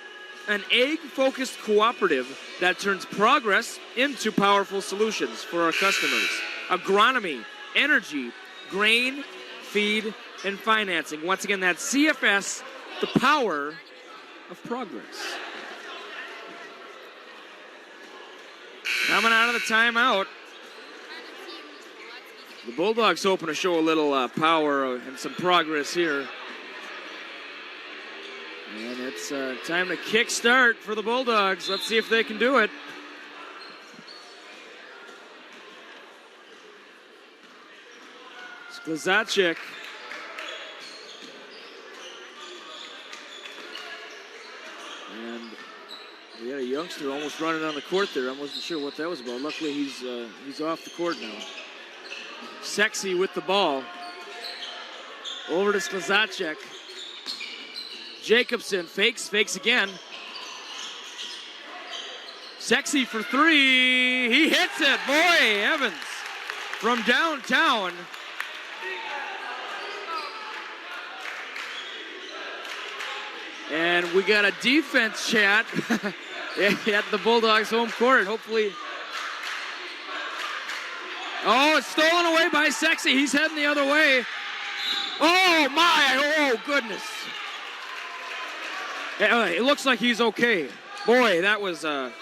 an egg-focused cooperative that turns progress into powerful solutions for our customers. Agronomy, energy, grain, feed, and financing. Once again, that's CFS, the power of progress. Coming out of the timeout, the Bulldogs hoping to show a little power and some progress here. And it's time to kick start for the Bulldogs. Let's see if they can do it. Sklazacek. And we had a youngster almost running on the court there. I wasn't sure what that was about. Luckily, he's off the court now. Sexy with the ball. Over to Sklazacek. Jacobson fakes again. Sexy for 3. He hits it. Boy, Evans from downtown. And we got a defense chat at the Bulldogs home court. Hopefully. Oh, it's stolen away by Sexy. He's heading the other way. Oh, my. Oh, goodness. It looks like he's okay. Boy, that was a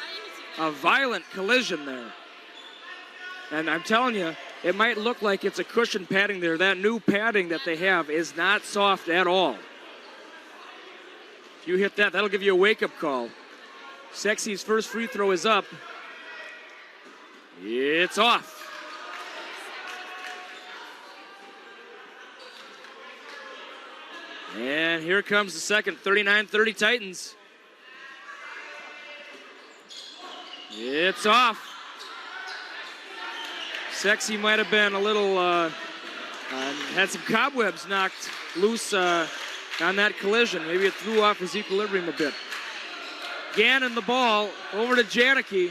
violent collision there. And I'm telling you, it might look like it's a cushion padding there. That new padding that they have is not soft at all. If you hit that, that'll give you a wake-up call. Sexy's first free throw is up. It's off. And here comes the second, 39-30 Titans. It's off. Sexy might have been a little, had some cobwebs knocked loose on that collision. Maybe it threw off his equilibrium a bit. Gannon the ball over to Janicki.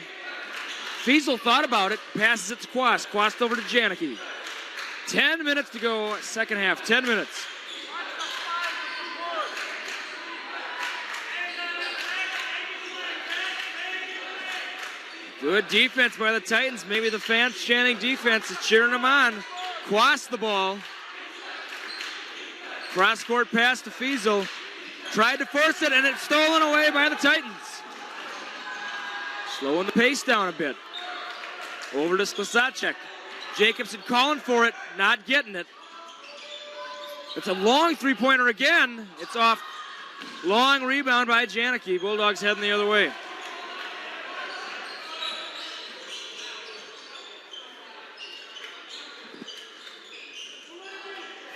Fiesel thought about it, passes it to Quast. Quast over to Janicki. 10 minutes to go, second half, 10 minutes. Good defense by the Titans. Maybe the fans chanting defense is cheering them on. Quast the ball. Cross-court pass to Fiesel. Tried to force it, and it's stolen away by the Titans. Slowing the pace down a bit. Over to Splasacek. Jacobson calling for it, not getting it. It's a long three-pointer again. It's off. Long rebound by Janicki. Bulldogs heading the other way.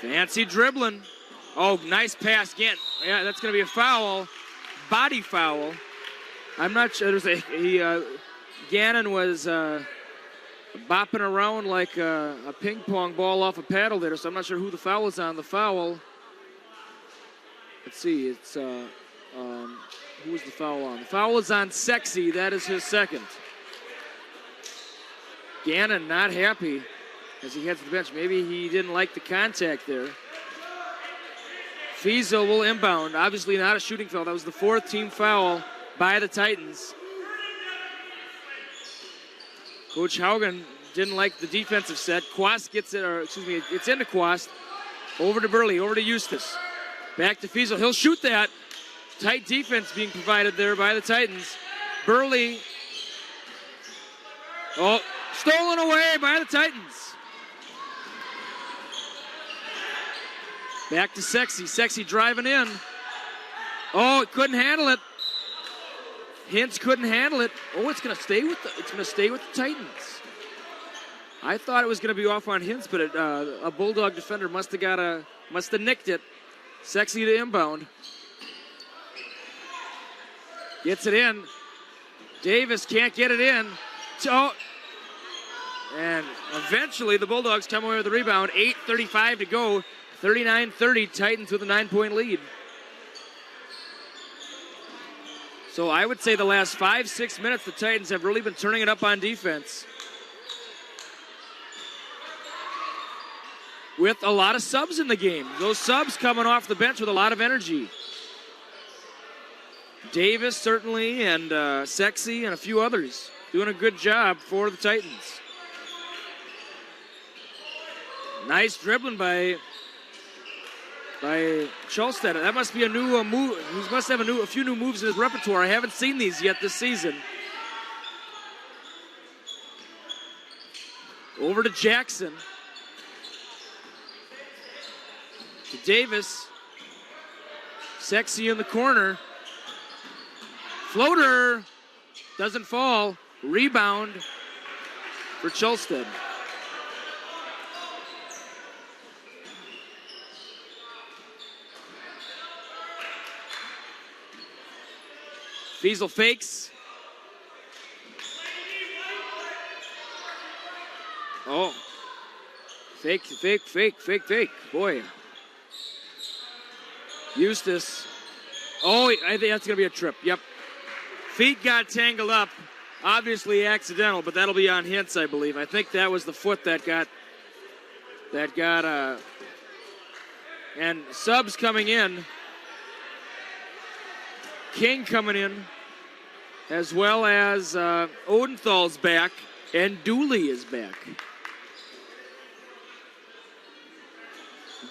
Fancy dribbling. Oh, nice pass again. Yeah, that's going to be a foul. Body foul. I'm not sure. Gannon was bopping around like a ping pong ball off a paddle there, so I'm not sure who the foul is on. The foul. Let's see. It's who is the foul on? The foul is on Sexy. That is his second. Gannon not happy as he heads to the bench. Maybe he didn't like the contact there. Fiesel will inbound. Obviously not a shooting foul. That was the fourth team foul by the Titans. Coach Haugen didn't like the defensive set. Quast gets it, it's into Quast. Over to Burley, over to Eustace. Back to Fiesel. He'll shoot that. Tight defense being provided there by the Titans. Burley. Oh, stolen away by the Titans. Back to Sexy. Sexy driving in. Oh, it couldn't handle it. Hintz couldn't handle it. Oh, it's going to stay with the Titans. I thought it was going to be off on Hintz, but a Bulldog defender must have nicked it. Sexy to inbound. Gets it in. Davis can't get it in. Oh. And eventually the Bulldogs come away with the rebound. 8:35 to go. 39-30, Titans with a 9-point lead. So I would say the last 5-6 minutes, the Titans have really been turning it up on defense. With a lot of subs in the game. Those subs coming off the bench with a lot of energy. Davis, certainly, and Sexy, and a few others. Doing a good job for the Titans. Nice dribbling by Cholstead. That must be a new move. He must have a few new moves in his repertoire. I haven't seen these yet this season. Over to Jackson. To Davis. Sexy in the corner. Floater. Doesn't fall. Rebound for Cholstead. Fiesel fakes. Oh. Fake. Boy. Eustace. Oh, I think that's going to be a trip. Yep. Feet got tangled up. Obviously accidental, but that'll be on Hintz, I believe. I think that was the foot that got, and subs coming in. King coming in, as well as Odenthal's back, and Dooley is back.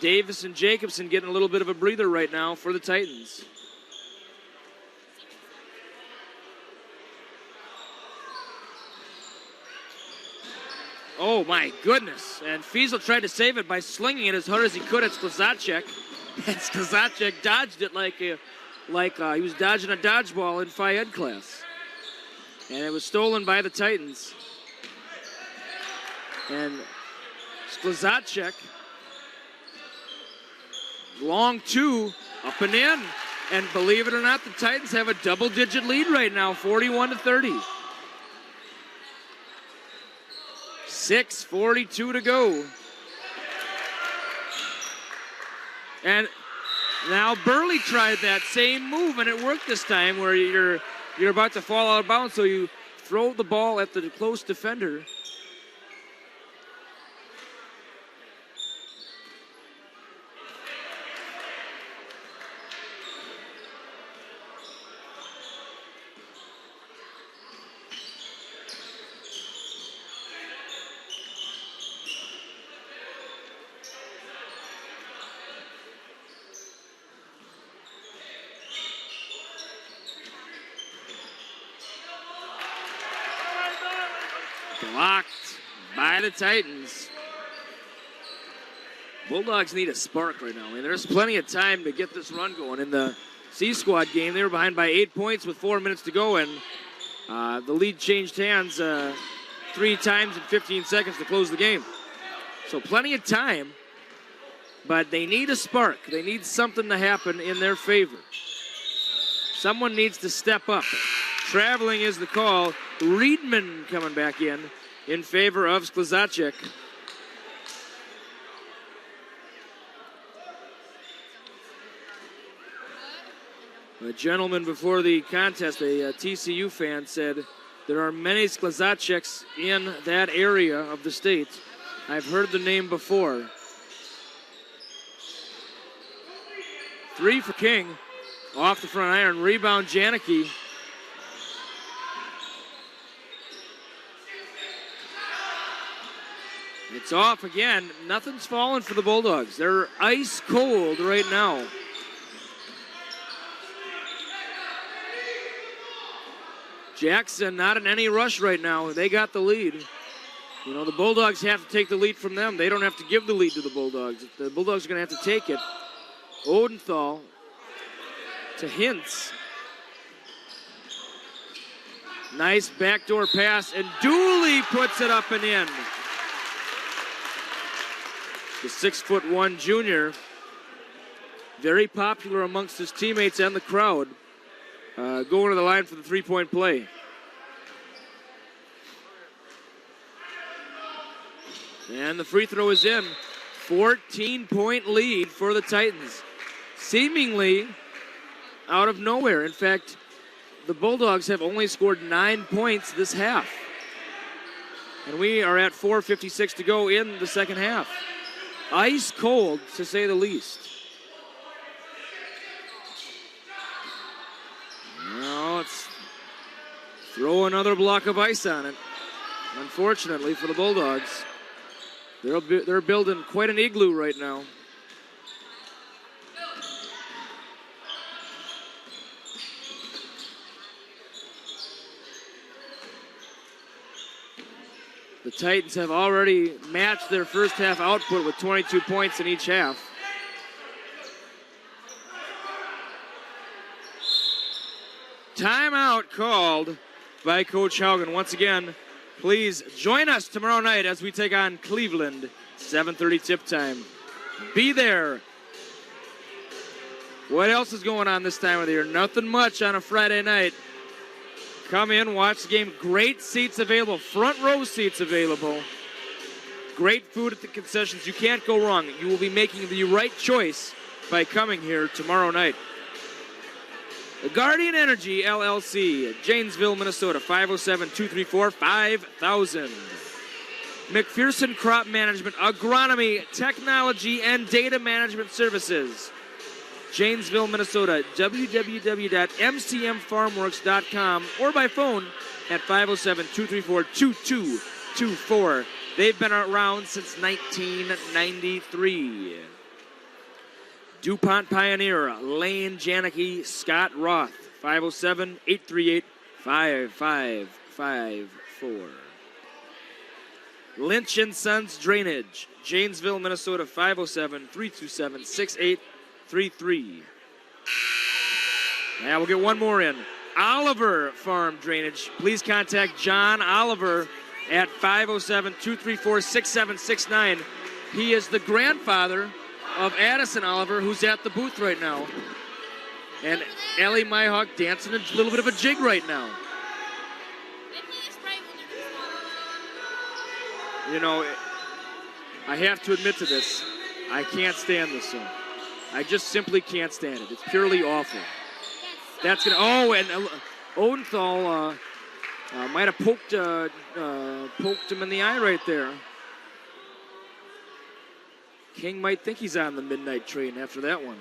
Davis and Jacobson getting a little bit of a breather right now for the Titans. Oh my goodness. And Fiesel tried to save it by slinging it as hard as he could at Sklzacek. And Sklzacek dodged it like he was dodging a dodgeball in Phi Ed class. And it was stolen by the Titans. And Sklzacek, long two, up and in. And believe it or not, the Titans have a double-digit lead right now, 41-30. 6:42 to go. And now Burley tried that same move, and it worked this time, where you're about to fall out of bounds, so you throw the ball at the close defender. Blocked by the Titans. Bulldogs need a spark right now. I mean, there's plenty of time to get this run going. In the C-Squad game, they were behind by 8 points with 4 minutes to go, and the lead changed hands 3 times in 15 seconds to close the game. So plenty of time, but they need a spark. They need something to happen in their favor. Someone needs to step up. Traveling is the call. Riedman coming back in favor of Sklzacek. A gentleman before the contest, a TCU fan, said there are many Sklzaceks in that area of the state. I've heard the name before. 3 for King. Off the front iron. Rebound Janicki. It's off again. Nothing's falling for the Bulldogs. They're ice cold right now. Jackson not in any rush right now. They got the lead. You know, the Bulldogs have to take the lead from them. They don't have to give the lead to the Bulldogs. The Bulldogs are going to have to take it. Odenthal to Hintz. Nice backdoor pass, and Dooley puts it up and in. The 6'1" junior, very popular amongst his teammates and the crowd, going to the line for the three-point play. And the free throw is in. 14-point lead for the Titans. Seemingly out of nowhere. In fact, the Bulldogs have only scored 9 points this half. And we are at 4:56 to go in the second half. Ice cold, to say the least. Now let's throw another block of ice on it. Unfortunately for the Bulldogs. They're building quite an igloo right now. The Titans have already matched their first half output with 22 points in each half. Timeout called by Coach Haugen. Once again, please join us tomorrow night as we take on Cleveland. 7:30 tip time. Be there. What else is going on this time of the year? Nothing much on a Friday night. Come in, watch the game. Great seats available. Front row seats available. Great food at the concessions. You can't go wrong. You will be making the right choice by coming here tomorrow night. The Guardian Energy LLC, Janesville, Minnesota, 507-234-5000. McPherson Crop Management, Agronomy, Technology, and Data Management Services, Janesville, Minnesota, www.mcmfarmworks.com, or by phone at 507-234-2224. They've been around since 1993. DuPont Pioneer, Lane Janicki, Scott Roth, 507-838-5554. Lynch & Sons Drainage, Janesville, Minnesota, 507-327-6833. Now we'll get one more in. Oliver Farm Drainage. Please contact John Oliver at 507-234-6769. He is the grandfather of Addison Oliver, who's at the booth right now. And Ellie Myhawk dancing a little bit of a jig right now. You know, I have to admit to this. I can't stand this song. I just simply can't stand it. It's purely awful. That's gonna. Oh, and Odenthal might have poked him in the eye right there. King might think he's on the midnight train after that one.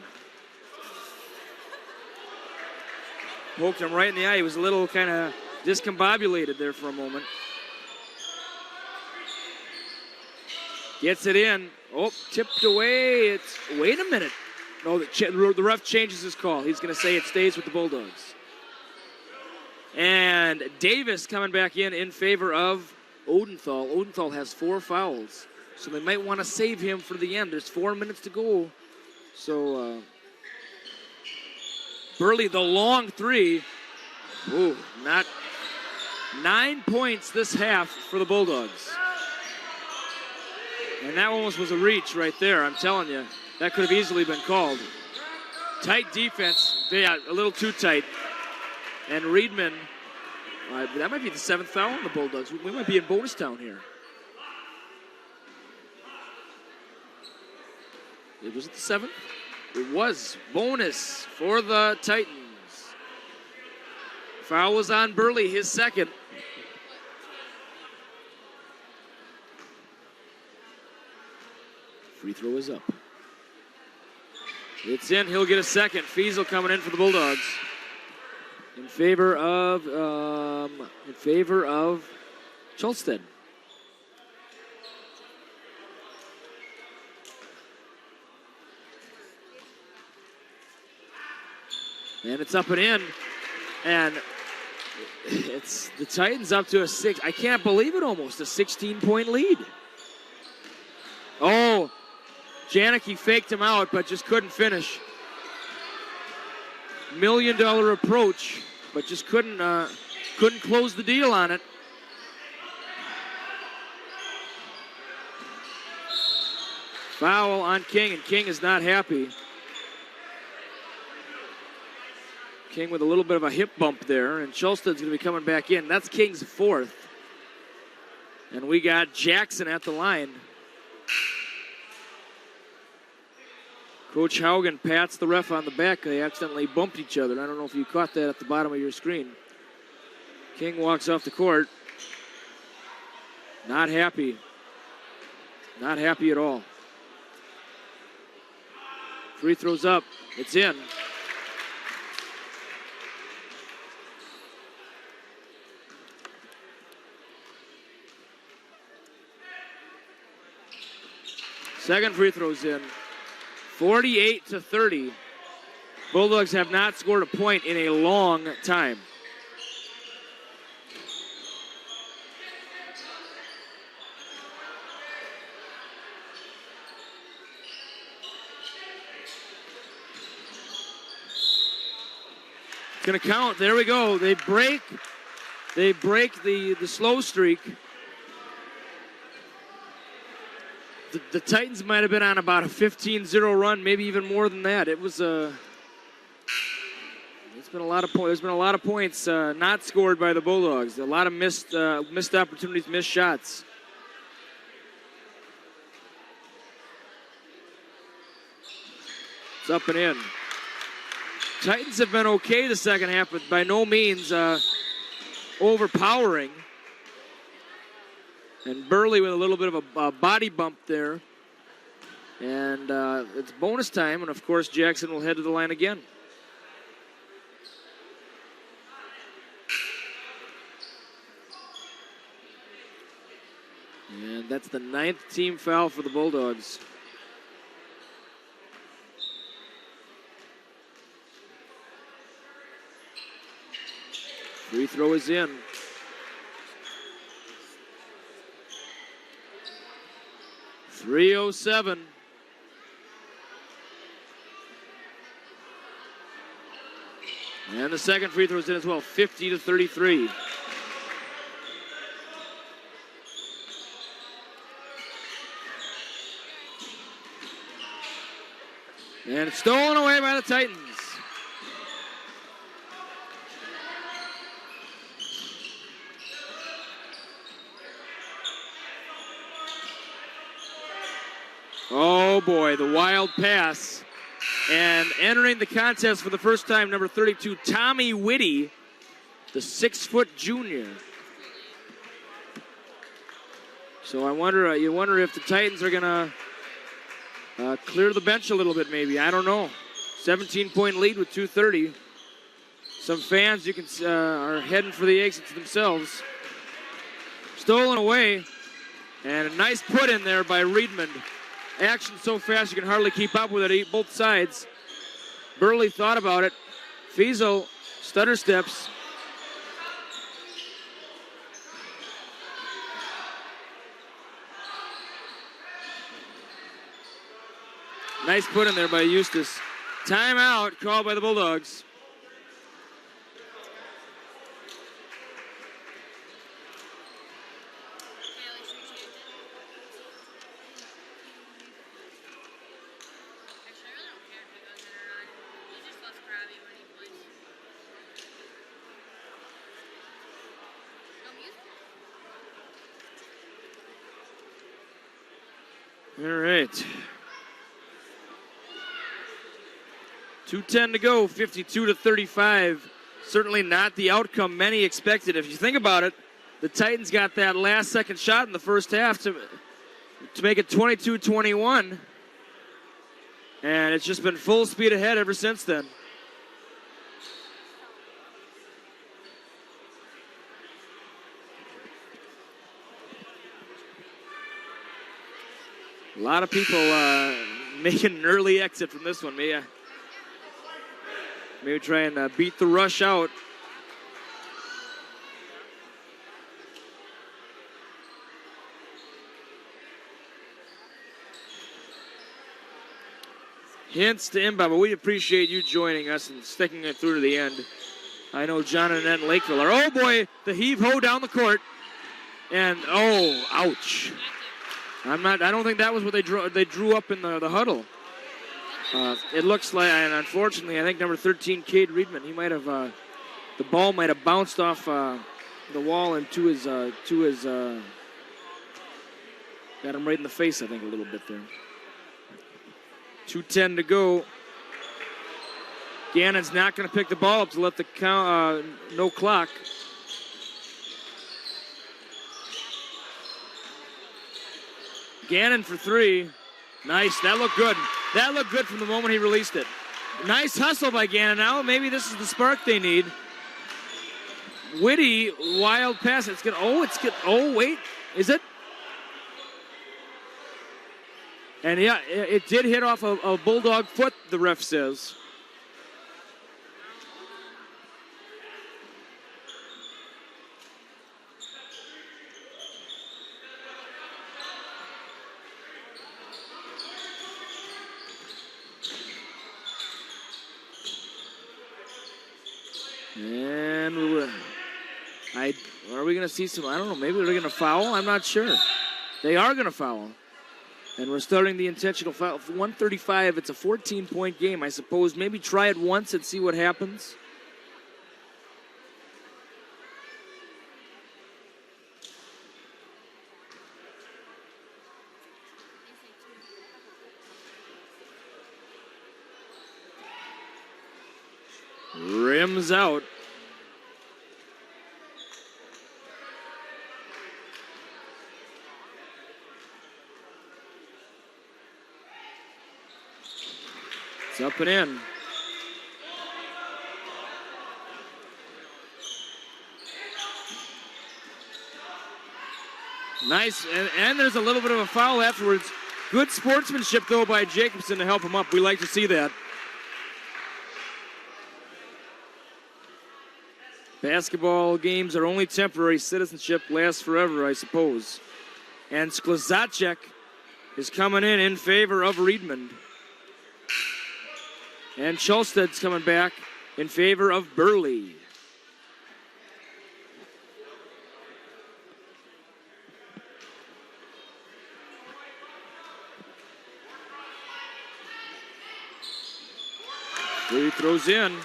Poked him right in the eye. He was a little kind of discombobulated there for a moment. Gets it in. Oh, tipped away. Wait a minute. No, the ref changes his call. He's going to say it stays with the Bulldogs. And Davis coming back in favor of Odenthal. Odenthal has 4 fouls, so they might want to save him for the end. There's 4 minutes to go. So Burley, the long 3. Ooh, not 9 points this half for the Bulldogs. And that almost was a reach right there, I'm telling you. That could have easily been called. Tight defense. Yeah, a little too tight. And Reedman, that might be the 7th foul on the Bulldogs. We might be in bonus town here. Was it the 7th? It was bonus for the Titans. Foul was on Burley, his 2nd. Free throw is up. It's in. He'll get a 2nd. Fiesel coming in for the Bulldogs. In favor of Cholstead. And it's up and in. And it's the Titans up to a 6. I can't believe it, almost a 16-point lead. Oh, Janicki faked him out, but just couldn't finish. $1 million approach, but just couldn't close the deal on it. Foul on King, and King is not happy. King with a little bit of a hip bump there, and Cholsted's going to be coming back in. That's King's 4th. And we got Jackson at the line. Coach Haugen pats the ref on the back. They accidentally bumped each other. I don't know if you caught that at the bottom of your screen. King walks off the court. Not happy. Not happy at all. Free throws up. It's in. Second free throw's in. 48-30. Bulldogs have not scored a point in a long time. It's going to count. There we go. They break the slow streak. The Titans might have been on about a 15-0 run, maybe even more than that. It was it's been a lot of points. There's been a lot of points not scored by the Bulldogs. A lot of missed opportunities, missed shots. It's up and in. Titans have been okay the second half, but by no means overpowering. And Burley with a little bit of a body bump there. And it's bonus time, and of course Jackson will head to the line again. And that's the 9th team foul for the Bulldogs. Free throw is in. .307. And the second free throw is in as well, 50-33. And it's stolen away by the Titans. Oh boy, the wild pass. And entering the contest for the first time, number 32, Tommy Whitty, the 6-foot junior. So you wonder if the Titans are gonna clear the bench a little bit, maybe. I don't know. 17-point lead with 2:30. Some fans you can are heading for the exits themselves. Stolen away, and a nice put in there by Riedmond. Action so fast you can hardly keep up with it. Both sides. Burley thought about it. Fiesel stutter steps. Nice put in there by Eustace. Timeout called by the Bulldogs. All right. 2:10 to go, 52-35. Certainly not the outcome many expected. If you think about it, the Titans got that last-second shot in the first half to make it 22-21. And it's just been full speed ahead ever since then. A lot of people making an early exit from this one. Maybe try and beat the rush out. Hints to inbound, but we appreciate you joining us and sticking it through to the end. I know John and Annette Lakeville are. Oh boy, the heave-ho down the court. And oh, ouch. I don't think that was what they drew up in the huddle. It looks like, and unfortunately, I think number 13, Cade Riedman, he might have, the ball might have bounced off the wall and to his, got him right in the face, I think, a little bit there. 2:10 to go. Gannon's not going to pick the ball up to let the count, no clock. Gannon for three. Nice. That looked good. That looked good from the moment he released it. Nice hustle by Gannon. Now maybe this is the spark they need. Whitty, wild pass. It's good. Oh, wait. Is it? And yeah, it did hit off a Bulldog foot, the ref says. And are we going to see some, I don't know, maybe they're going to foul? I'm not sure. They are going to foul. And we're starting the intentional foul. 135, it's a 14-point game. I suppose maybe try it once and see what happens. Rims out. It's up and in. Nice, and there's a little bit of a foul afterwards. Good sportsmanship, though, by Jacobson to help him up. We like to see that. Basketball games are only temporary. Citizenship lasts forever, I suppose. And Sklzacek is coming in favor of Riedmond. And Schulsted's coming back in favor of Burley. Free throws in.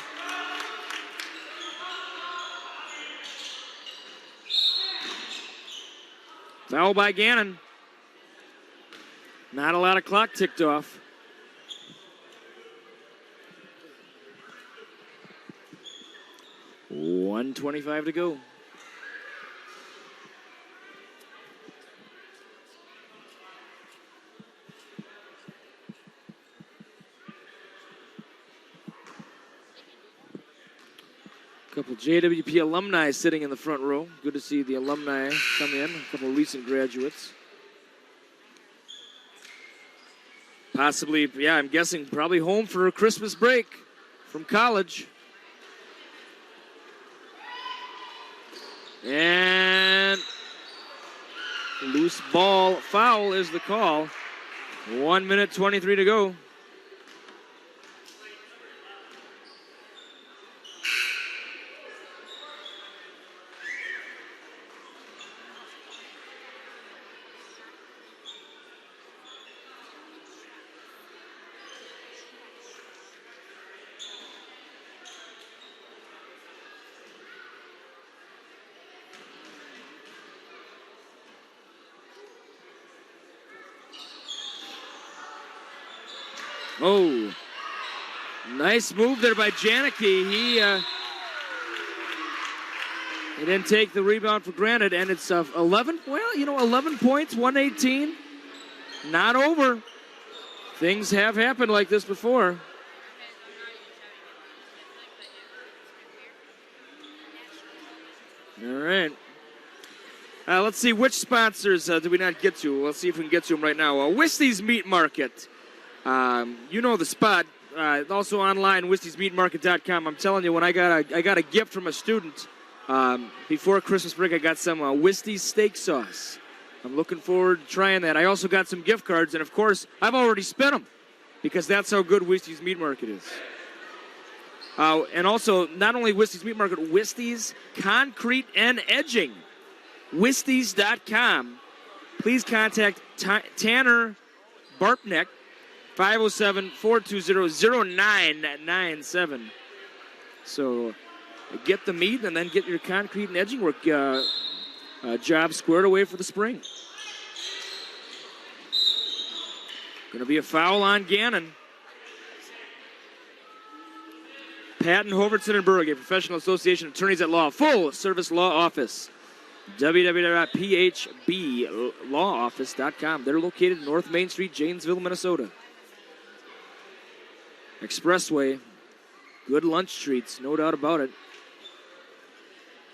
Foul by Gannon. Not a lot of clock ticked off. $1:25 to go. Couple JWP alumni sitting in the front row. Good to see the alumni come in. A couple recent graduates. Possibly, yeah, I'm guessing probably home for a Christmas break from college. And loose ball foul is the call. 1:23 to go. Oh, nice move there by Janicki. He didn't take the rebound for granted, and it's 11. Well, 11 points, 118. Not over. Things have happened like this before. All right. Let's see, which sponsors did we not get to? Let's see if we can get to them right now. Whistey's Meat Market. You know the spot. Also online, whisteysmeatmarket.com. I'm telling you, when I got a gift from a student before Christmas break, I got some Whistey's steak sauce. I'm looking forward to trying that. I also got some gift cards, and of course, I've already spent them because that's how good Whistey's Meat Market is. And also, not only Whistey's Meat Market, Whistey's Concrete and Edging. Whisteys.com. Please contact Tanner Barpneck. 507-420-0997. So get the meat and then get your concrete and edging work job squared away for the spring. Going to be a foul on Gannon. Patton, Hoverton, and Berg, a professional association of attorneys at law, full service law office. www.phblawoffice.com. They're located North Main Street, Janesville, Minnesota. Expressway, good lunch treats, no doubt about it.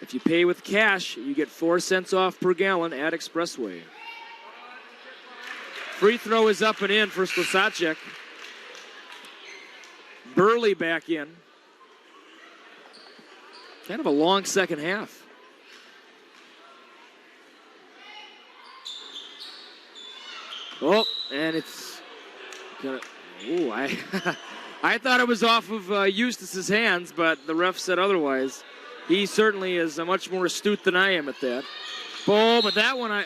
If you pay with cash, you get 4 cents off per gallon at Expressway. Free throw is up and in for Sklzacek. Burley back in. Kind of a long second half. Oh, and it's gonna. Ooh, I thought it was off of Eustace's hands, but the ref said otherwise. He certainly is much more astute than I am at that. Oh, but that one,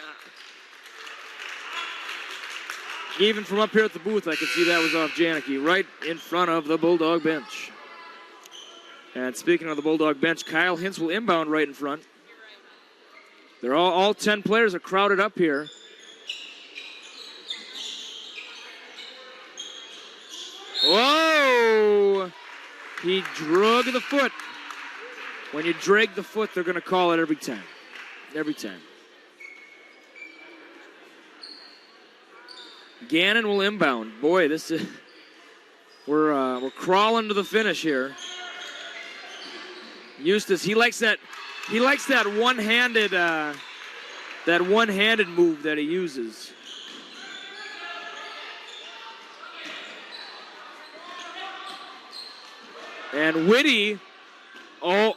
even from up here at the booth, I could see that was off Janicki, right in front of the Bulldog bench. And speaking of the Bulldog bench, Kyle Hintz will inbound right in front. They're all 10 players are crowded up here. Whoa! He drug the foot. When you drag the foot, they're going to call it every time. Every time. Gannon will inbound. Boy, this is We're crawling to the finish here. Eustace, he likes that one-handed move that he uses. And Whitty, oh,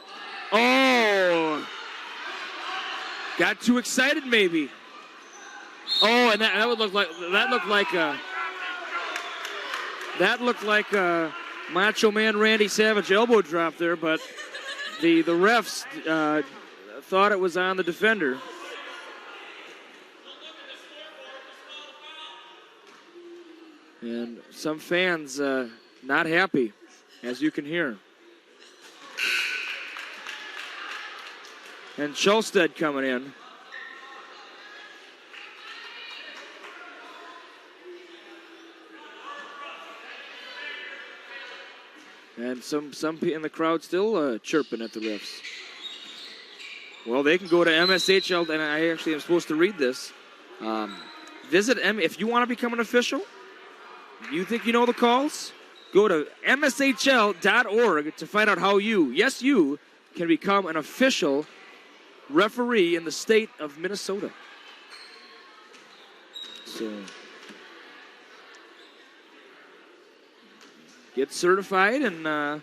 got too excited maybe. Oh, and that looked like a Macho Man Randy Savage elbow drop there, but the refs thought it was on the defender. And some fans not happy, as you can hear. And Schulstead coming in. And some in the crowd still chirping at the refs. Well, they can go to MSHL, and I actually am supposed to read this. Visit if you want to become an official. You think you know the calls? Go to mshl.org to find out how you can become an official referee in the state of Minnesota. So get certified, and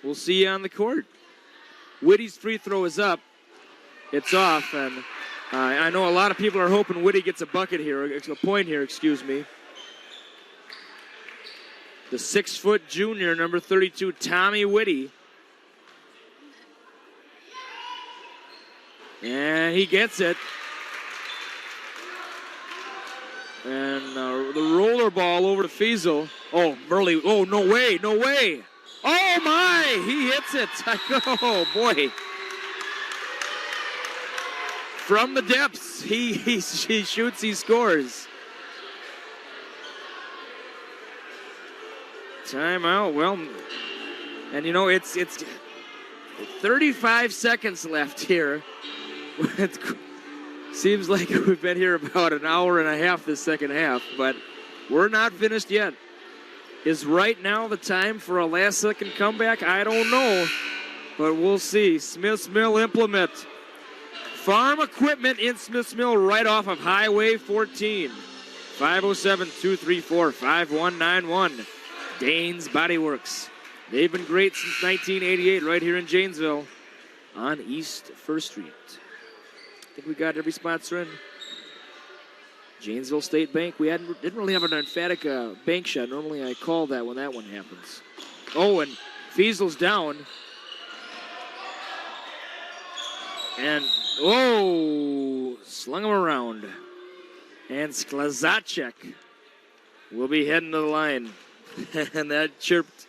we'll see you on the court. Whitty's free throw is up. It's off, and I know a lot of people are hoping Whitty gets a point here, excuse me. The 6-foot junior, number 32, Tommy Whitty. And he gets it. And the roller ball over to Fiesel. Oh, Burley. Oh, no way. Oh, my. He hits it. Oh, boy. From the depths, he shoots, he scores. Timeout. Well, and it's 35 seconds left here. It seems like we've been here about an hour and a half this second half, but we're not finished yet. Is right now the time for a last-second comeback? I don't know, but we'll see. Smith's Mill Implement. Farm equipment in Smith's Mill right off of Highway 14. 507-234-5191. Dane's Body Works. They've been great since 1988 right here in Janesville on East 1st Street. I think we got every sponsor in. Janesville State Bank. We didn't really have an emphatic bank shot. Normally I call that when that one happens. Oh, and Fiesel's down. And, slung him around. And Sklazacek will be heading to the line. And that chipped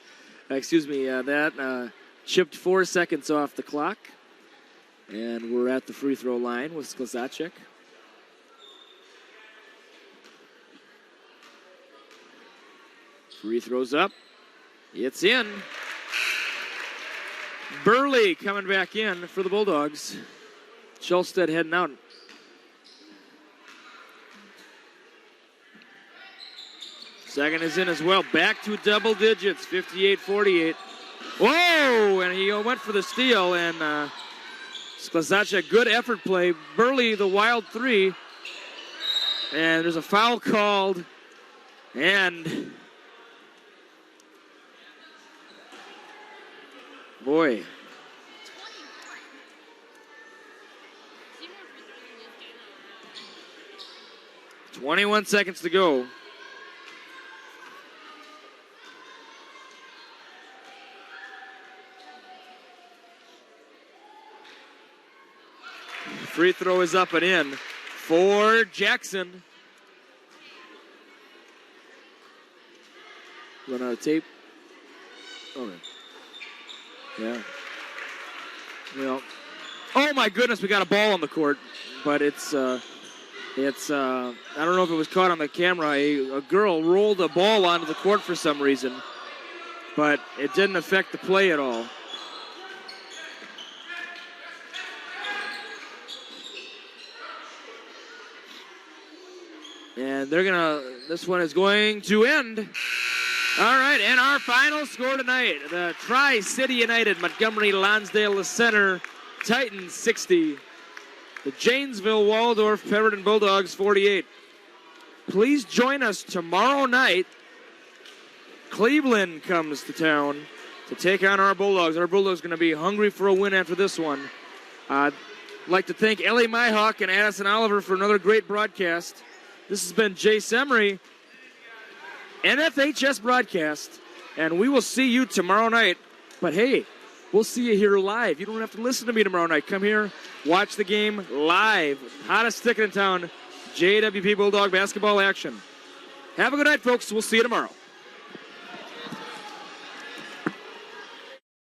4 seconds off the clock. And we're at the free throw line with Sklazacek. Free throws up. It's in. Burley coming back in for the Bulldogs. Schulstead heading out. Second is in as well. Back to double digits, 58-48. Whoa! And he went for the steal, and Sklazacek, good effort play. Burley, the wild three. And there's a foul called. And boy. 21 seconds to go. Free throw is up and in for Jackson. Run out of tape. Okay. Yeah. Well. Oh my goodness, we got a ball on the court, but it's I don't know if it was caught on the camera. A girl rolled a ball onto the court for some reason, but it didn't affect the play at all. And this one is going to end. All right, and our final score tonight, the Tri-City United, Montgomery, Lonsdale, the Center, Titans 60. The Janesville, Waldorf, Pemberton Bulldogs 48. Please join us tomorrow night. Cleveland comes to town to take on our Bulldogs. Our Bulldogs are going to be hungry for a win after this one. I'd like to thank Ellie Myhawk and Addison Oliver for another great broadcast. This has been Jay Semery, NFHS broadcast, and we will see you tomorrow night. But hey, we'll see you here live. You don't have to listen to me tomorrow night. Come here, watch the game live. Hottest ticket in town, JWP Bulldog basketball action. Have a good night, folks. We'll see you tomorrow.